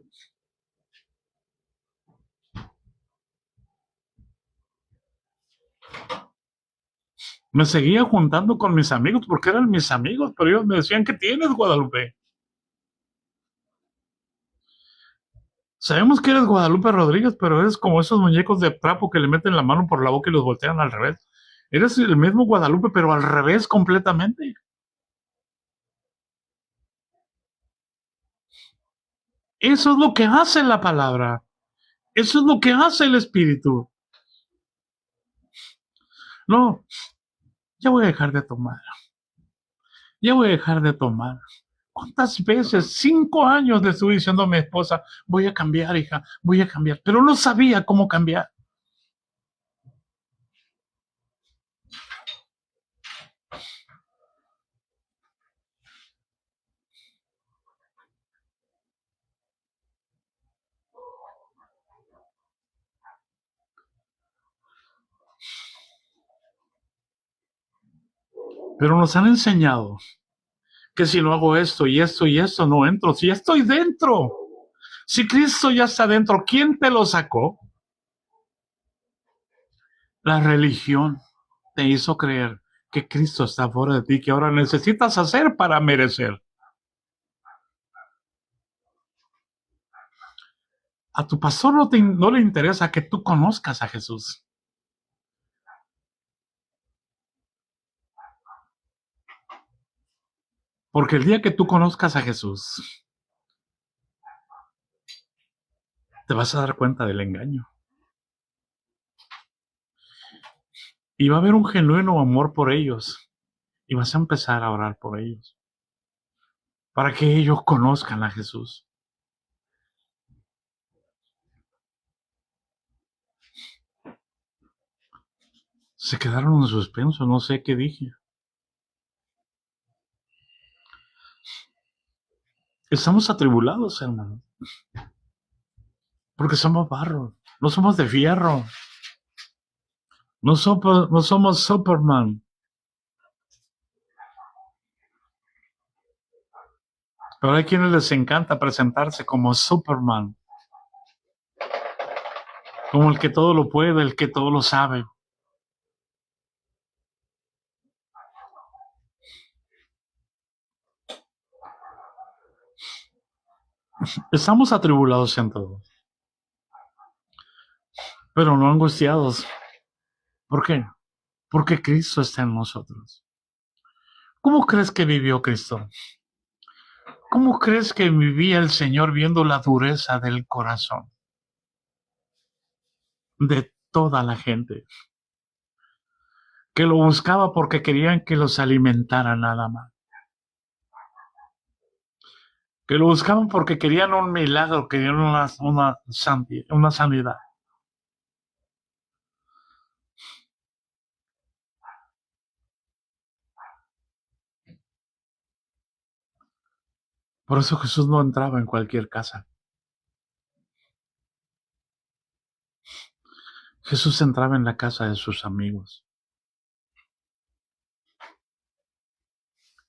[SPEAKER 1] Me seguía juntando con mis amigos porque eran mis amigos, pero ellos me decían, ¿qué tienes, Guadalupe? Sabemos que eres Guadalupe Rodríguez, pero eres como esos muñecos de trapo que le meten la mano por la boca y los voltean al revés. Eres el mismo Guadalupe, pero al revés completamente. Eso es lo que hace la palabra. Eso es lo que hace el Espíritu. No, ya voy a dejar de tomar. Ya voy a dejar de tomar. ¿Cuántas veces? 5 años le estuve diciendo a mi esposa, voy a cambiar, hija, voy a cambiar. Pero no sabía cómo cambiar. Pero nos han enseñado que si no hago esto y esto y esto, no entro. Si ya estoy dentro. Si Cristo ya está dentro, ¿quién te lo sacó? La religión te hizo creer que Cristo está fuera de ti, que ahora necesitas hacer para merecer. A tu pastor no le interesa que tú conozcas a Jesús. Porque el día que tú conozcas a Jesús, te vas a dar cuenta del engaño. Y va a haber un genuino amor por ellos. Y vas a empezar a orar por ellos. Para que ellos conozcan a Jesús. Se quedaron en suspenso, no sé qué dije. Estamos atribulados, hermano. Porque somos barro. No somos de fierro. No somos Superman. Pero hay quienes les encanta presentarse como Superman. Como el que todo lo puede, el que todo lo sabe. Estamos atribulados en todo. Pero no angustiados. ¿Por qué? Porque Cristo está en nosotros. ¿Cómo crees que vivió Cristo? ¿Cómo crees que vivía el Señor viendo la dureza del corazón de toda la gente? Que lo buscaba porque querían que los alimentara nada más. Que lo buscaban porque querían un milagro, querían una sanidad. Por eso Jesús no entraba en cualquier casa. Jesús entraba en la casa de sus amigos.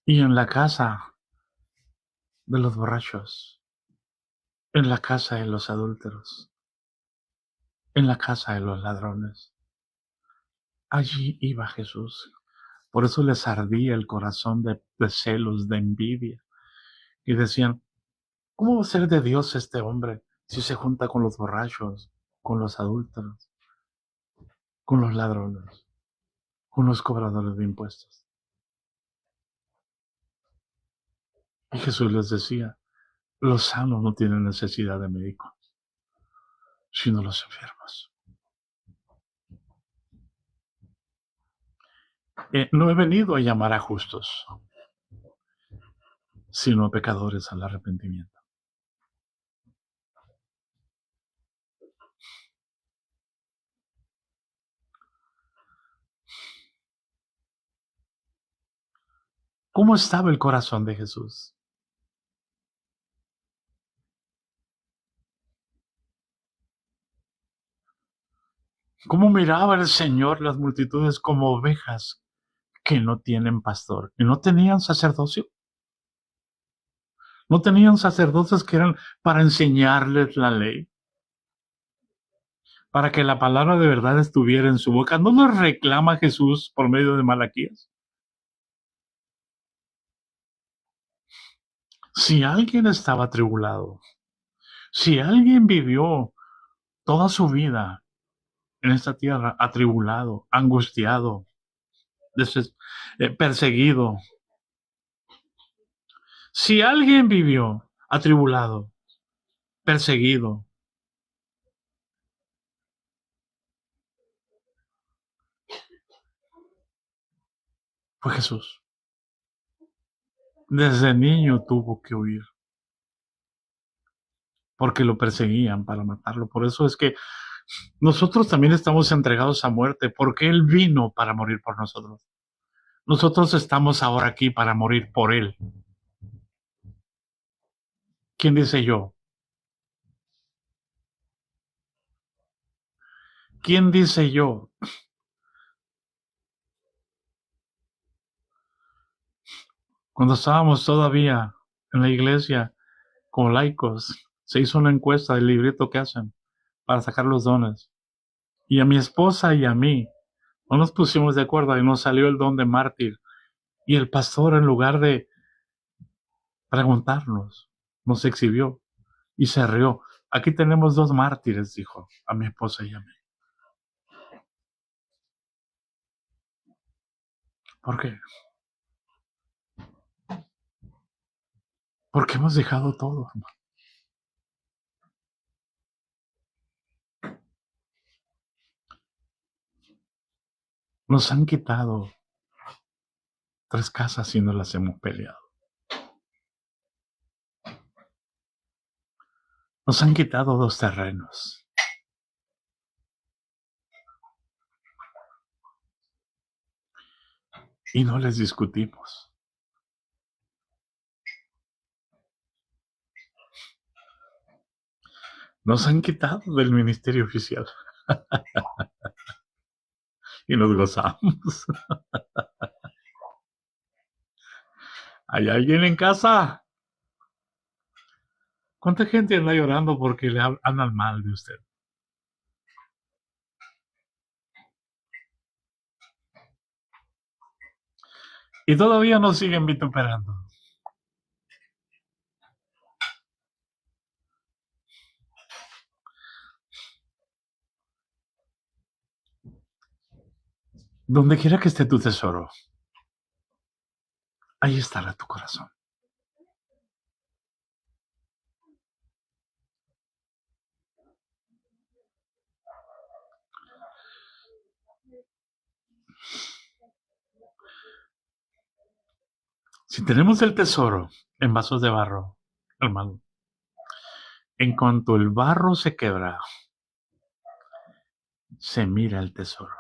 [SPEAKER 1] y en la casa de los borrachos, en la casa de los adúlteros, en la casa de los ladrones. Allí iba Jesús. Por eso les ardía el corazón de celos, de envidia. Y decían, ¿cómo va a ser de Dios este hombre si se junta con los borrachos, con los adúlteros, con los ladrones, con los cobradores de impuestos? Y Jesús les decía, los sanos no tienen necesidad de médicos, sino los enfermos. No he venido a llamar a justos, sino a pecadores al arrepentimiento. ¿Cómo estaba el corazón de Jesús? ¿Cómo miraba el Señor las multitudes como ovejas que no tienen pastor? Y no tenían sacerdocio. No tenían sacerdotes que eran para enseñarles la ley, para que la palabra de verdad estuviera en su boca. ¿No nos reclama Jesús por medio de Malaquías? Si alguien estaba atribulado, si alguien vivió toda su vida en esta tierra atribulado, angustiado, perseguido, si alguien vivió atribulado, perseguido, fue Jesús. Desde niño tuvo que huir, porque lo perseguían para matarlo. Por eso es que nosotros también estamos entregados a muerte, porque Él vino para morir por nosotros. Nosotros estamos ahora aquí para morir por Él. ¿Quién dice yo? ¿Quién dice yo? Cuando estábamos todavía en la iglesia como laicos, se hizo una encuesta del librito que hacen para sacar los dones. Y a mi esposa y a mí no nos pusimos de acuerdo y nos salió el don de mártir. Y el pastor, en lugar de preguntarnos, nos exhibió y se rió. Aquí tenemos dos mártires, dijo a mi esposa y a mí. ¿Por qué? Porque hemos dejado todo, hermano. Nos han quitado 3 casas y no las hemos peleado. Nos han quitado 2 terrenos y no les discutimos. Nos han quitado del ministerio oficial y nos gozamos. ¿Hay alguien en casa? ¿Cuánta gente anda llorando porque le hablan mal de usted? Y todavía nos siguen vituperando. Donde quiera que esté tu tesoro, ahí estará tu corazón. Si tenemos el tesoro en vasos de barro, hermano, en cuanto el barro se quebra, se mira el tesoro.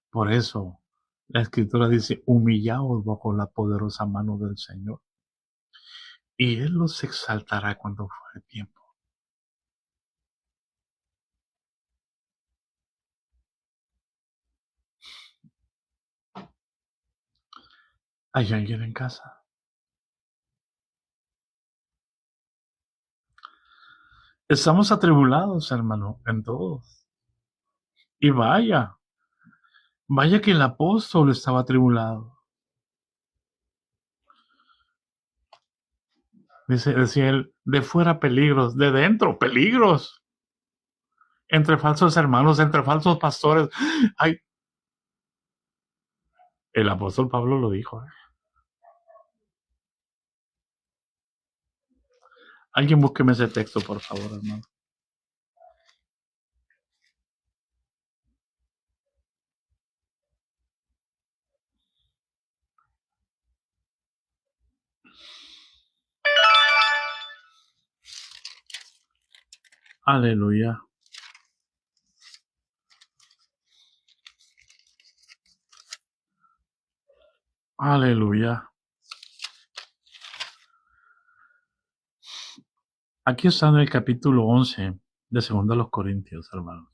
[SPEAKER 1] Por eso la escritura dice, humillaos bajo la poderosa mano del Señor, y Él los exaltará cuando fuere tiempo. ¿Hay alguien en casa? Estamos atribulados, hermano, en todos. Y vaya que el apóstol estaba atribulado. Decía él, de fuera peligros, de dentro peligros. Entre falsos hermanos, entre falsos pastores. Ay, el apóstol Pablo lo dijo. Alguien búsqueme ese texto, por favor, hermano. Aleluya. Aleluya. Aquí está en el capítulo 11 de 2 Corintios, hermanos.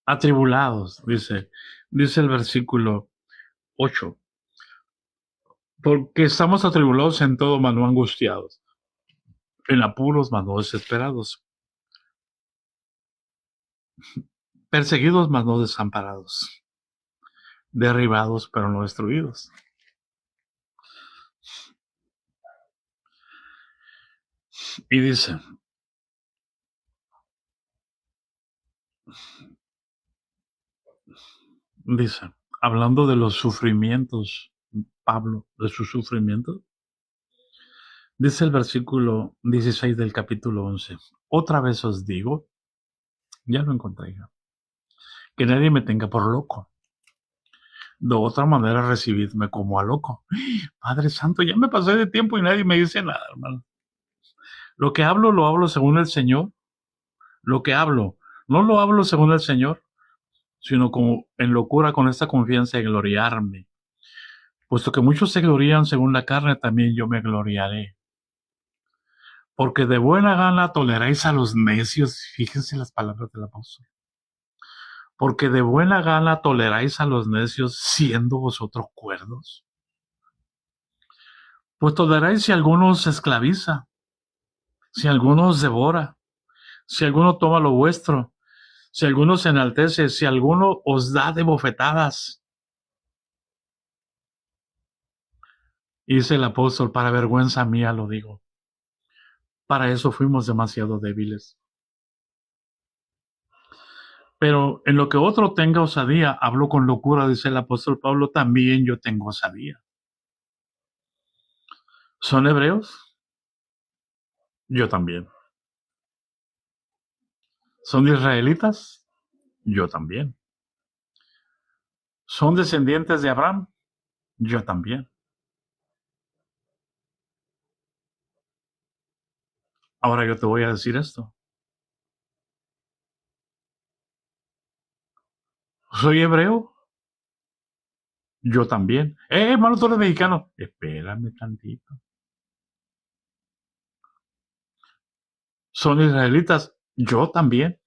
[SPEAKER 1] Atribulados, dice el versículo 8. Porque estamos atribulados en todo, mas no angustiados. En apuros, mas no desesperados. Perseguidos, mas no desamparados. Derribados, pero no destruidos. Y dice, hablando de los sufrimientos, Pablo, de sus sufrimientos, dice el versículo 16 del capítulo 11, otra vez os digo, ya lo encontré, que nadie me tenga por loco. De otra manera recibidme como a loco. Padre Santo, ya me pasé de tiempo y nadie me dice nada, hermano. Lo que hablo, lo hablo según el Señor. Lo que hablo, no lo hablo según el Señor, sino como en locura con esta confianza de gloriarme. Puesto que muchos se glorían según la carne, también yo me gloriaré. Porque de buena gana toleráis a los necios. Fíjense las palabras del apóstol. Porque de buena gana toleráis a los necios siendo vosotros cuerdos. Pues toleráis si alguno os esclaviza, si alguno os devora, si alguno toma lo vuestro, si alguno se enaltece, si alguno os da de bofetadas. Y dice el apóstol, para vergüenza mía lo digo. Para eso fuimos demasiado débiles. Pero en lo que otro tenga osadía, hablo con locura, dice el apóstol Pablo, también yo tengo osadía. ¿Son hebreos? Yo también. ¿Son israelitas? Yo también. ¿Son descendientes de Abraham? Yo también. Ahora yo te voy a decir esto. ¿Soy hebreo? Yo también. Hermano, tú eres mexicano. Espérame tantito. ¿Son israelitas? Yo también.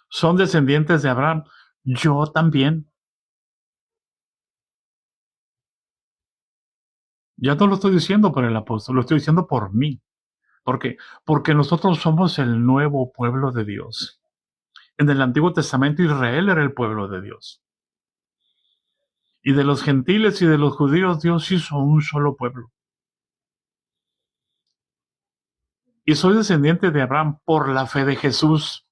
[SPEAKER 1] ¿Son descendientes de Abraham? Yo también. Ya no lo estoy diciendo por el apóstol, lo estoy diciendo por mí. ¿Por qué? Porque nosotros somos el nuevo pueblo de Dios. En el Antiguo Testamento Israel era el pueblo de Dios. Y de los gentiles y de los judíos Dios hizo un solo pueblo. Y soy descendiente de Abraham por la fe de Jesús.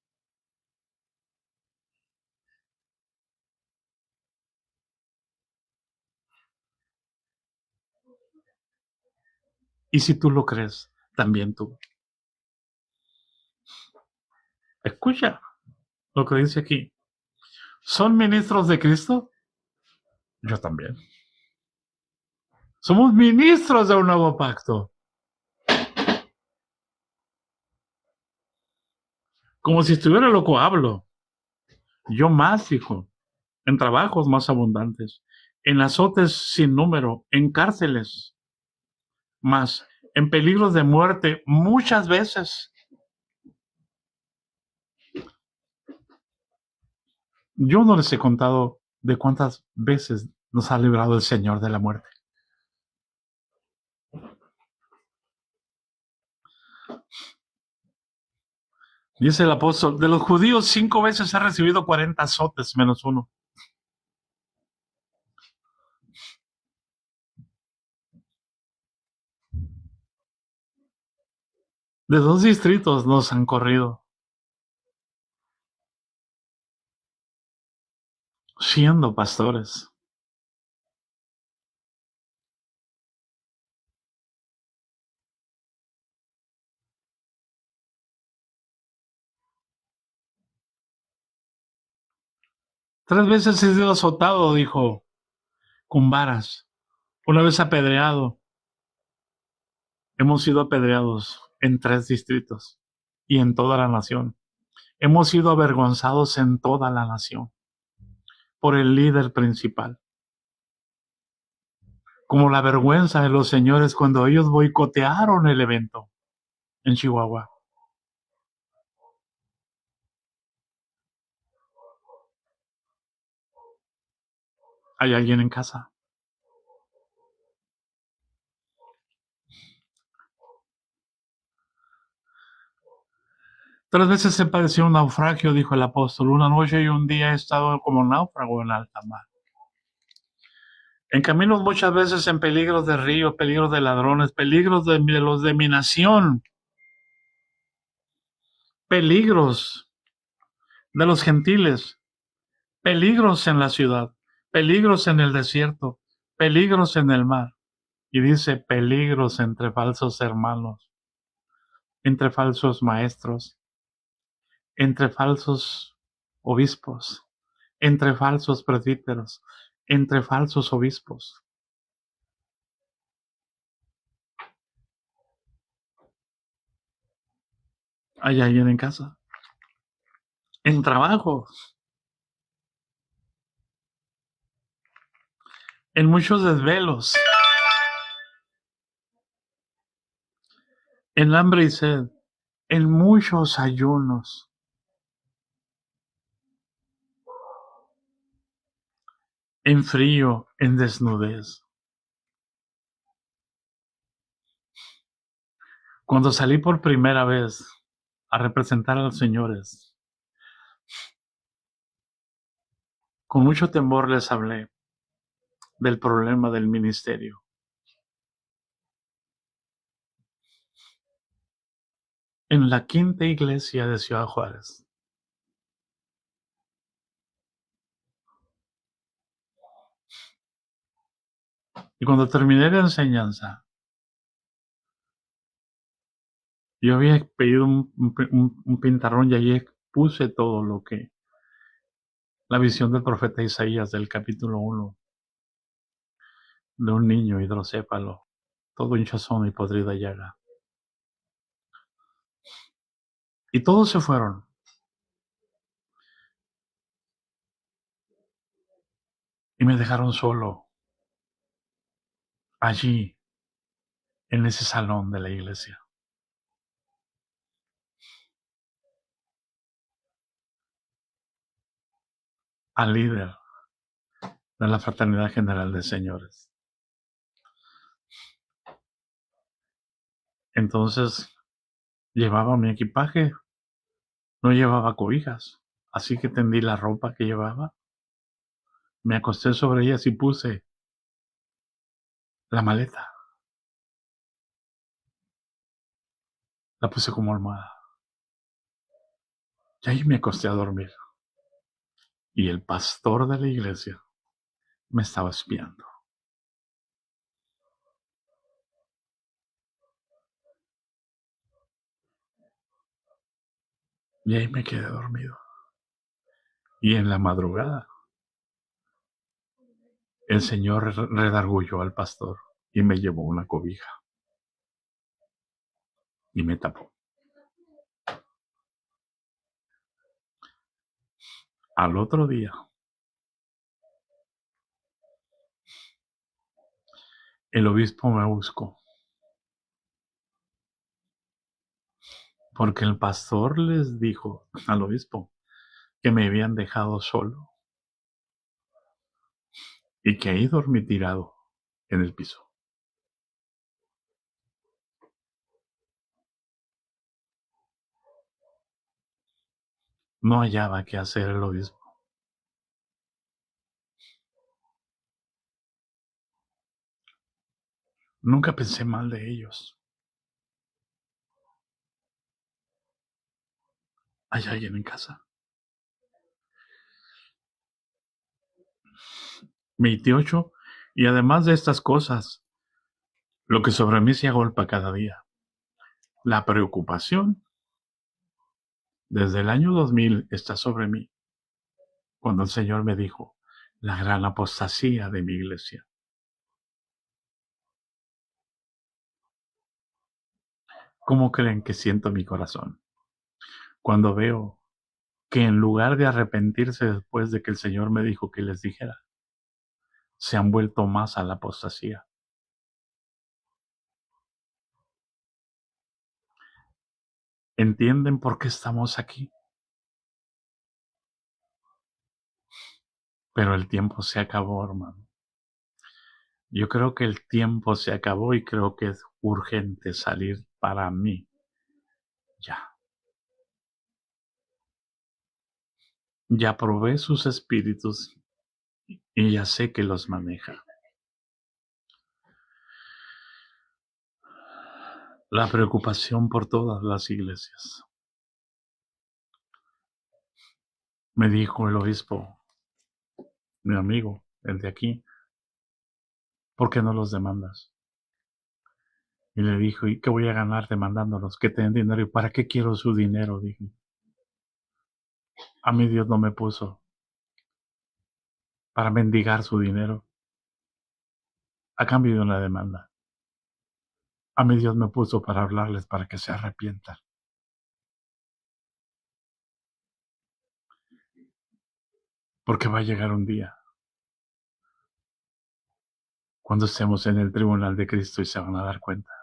[SPEAKER 1] Y si tú lo crees, también tú. Escucha lo que dice aquí. ¿Son ministros de Cristo? Yo también. Somos ministros de un nuevo pacto. Como si estuviera loco hablo. Yo más, hijo. En trabajos más abundantes. En azotes sin número. En cárceles más. En peligros de muerte muchas veces. Yo no les he contado de cuántas veces nos ha librado el Señor de la muerte. Dice el apóstol, de los judíos 5 veces ha recibido 40 azotes menos uno. De 2 distritos nos han corrido, siendo pastores. Tres veces he sido azotado, dijo, con varas. Una vez apedreado. Hemos sido apedreados en 3 distritos y en toda la nación. Hemos sido avergonzados en toda la nación por el líder principal. Como la vergüenza de los señores cuando ellos boicotearon el evento en Chihuahua. ¿Hay alguien en casa? Tres veces he padecido un naufragio, dijo el apóstol. Una noche y un día he estado como náufrago en alta mar. En caminos muchas veces en peligros de río, peligros de ladrones, peligros de los de mi nación, peligros de los gentiles, peligros en la ciudad, peligros en el desierto, peligros en el mar. Y dice peligros entre falsos hermanos, entre falsos maestros, entre falsos obispos, entre falsos presbíteros, entre falsos obispos. ¿Hay alguien en casa? En trabajo, en muchos desvelos, en hambre y sed, en muchos ayunos, en frío, en desnudez. Cuando salí por primera vez a representar a los señores, con mucho temor les hablé del problema del ministerio. En la quinta iglesia de Ciudad Juárez. Y cuando terminé la enseñanza, yo había pedido un pintarrón y allí puse todo lo que, la visión del profeta Isaías del capítulo 1, de un niño hidrocéfalo, todo hinchazón y podrida llaga. Y todos se fueron. Y me dejaron solo, allí, en ese salón de la iglesia. Al líder de la Fraternidad General de Señores. Entonces, llevaba mi equipaje, no llevaba cobijas, así que tendí la ropa que llevaba, me acosté sobre ellas y puse la maleta. La puse como almohada. Y ahí me acosté a dormir. Y el pastor de la iglesia me estaba espiando. Y ahí me quedé dormido. Y en la madrugada, el Señor redargulló al pastor y me llevó una cobija. Y me tapó. Al otro día, el obispo me buscó. Porque el pastor les dijo al obispo que me habían dejado solo y que ahí dormí tirado en el piso. No hallaba qué hacer el obispo. Nunca pensé mal de ellos. ¿Hay alguien en casa? 28. Y además de estas cosas, lo que sobre mí se agolpa cada día. La preocupación desde el año 2000 está sobre mí. Cuando el Señor me dijo, la gran apostasía de mi iglesia. ¿Cómo creen que siento mi corazón cuando veo que en lugar de arrepentirse después de que el Señor me dijo que les dijera, se han vuelto más a la apostasía? ¿Entienden por qué estamos aquí? Pero el tiempo se acabó, hermano. Yo creo que el tiempo se acabó y creo que es urgente salir para mí. Ya. Ya probé sus espíritus y ya sé que los maneja. La preocupación por todas las iglesias. Me dijo el obispo, mi amigo, el de aquí, ¿por qué no los demandas? Y le dijo, ¿y qué voy a ganar demandándolos? Que tienen dinero. ¿Y para qué quiero su dinero? Dije. A mí Dios no me puso para mendigar su dinero a cambio de una demanda. A mí Dios me puso para hablarles para que se arrepientan. Porque va a llegar un día cuando estemos en el tribunal de Cristo y se van a dar cuenta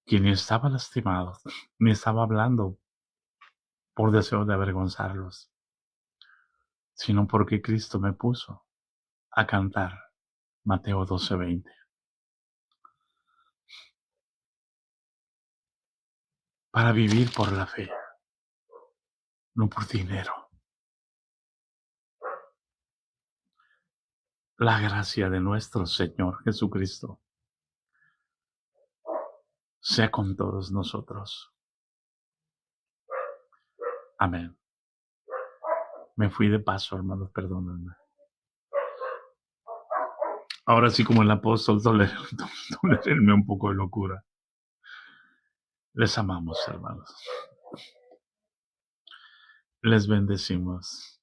[SPEAKER 1] que ni estaba lastimado, ni estaba hablando por deseo de avergonzarlos, sino porque Cristo me puso a cantar Mateo 12:20. Para vivir por la fe, no por dinero. La gracia de nuestro Señor Jesucristo sea con todos nosotros. Amén. Me fui de paso, hermanos, perdónenme. Ahora sí, como el apóstol, tolérenme un poco de locura. Les amamos, hermanos. Les bendecimos.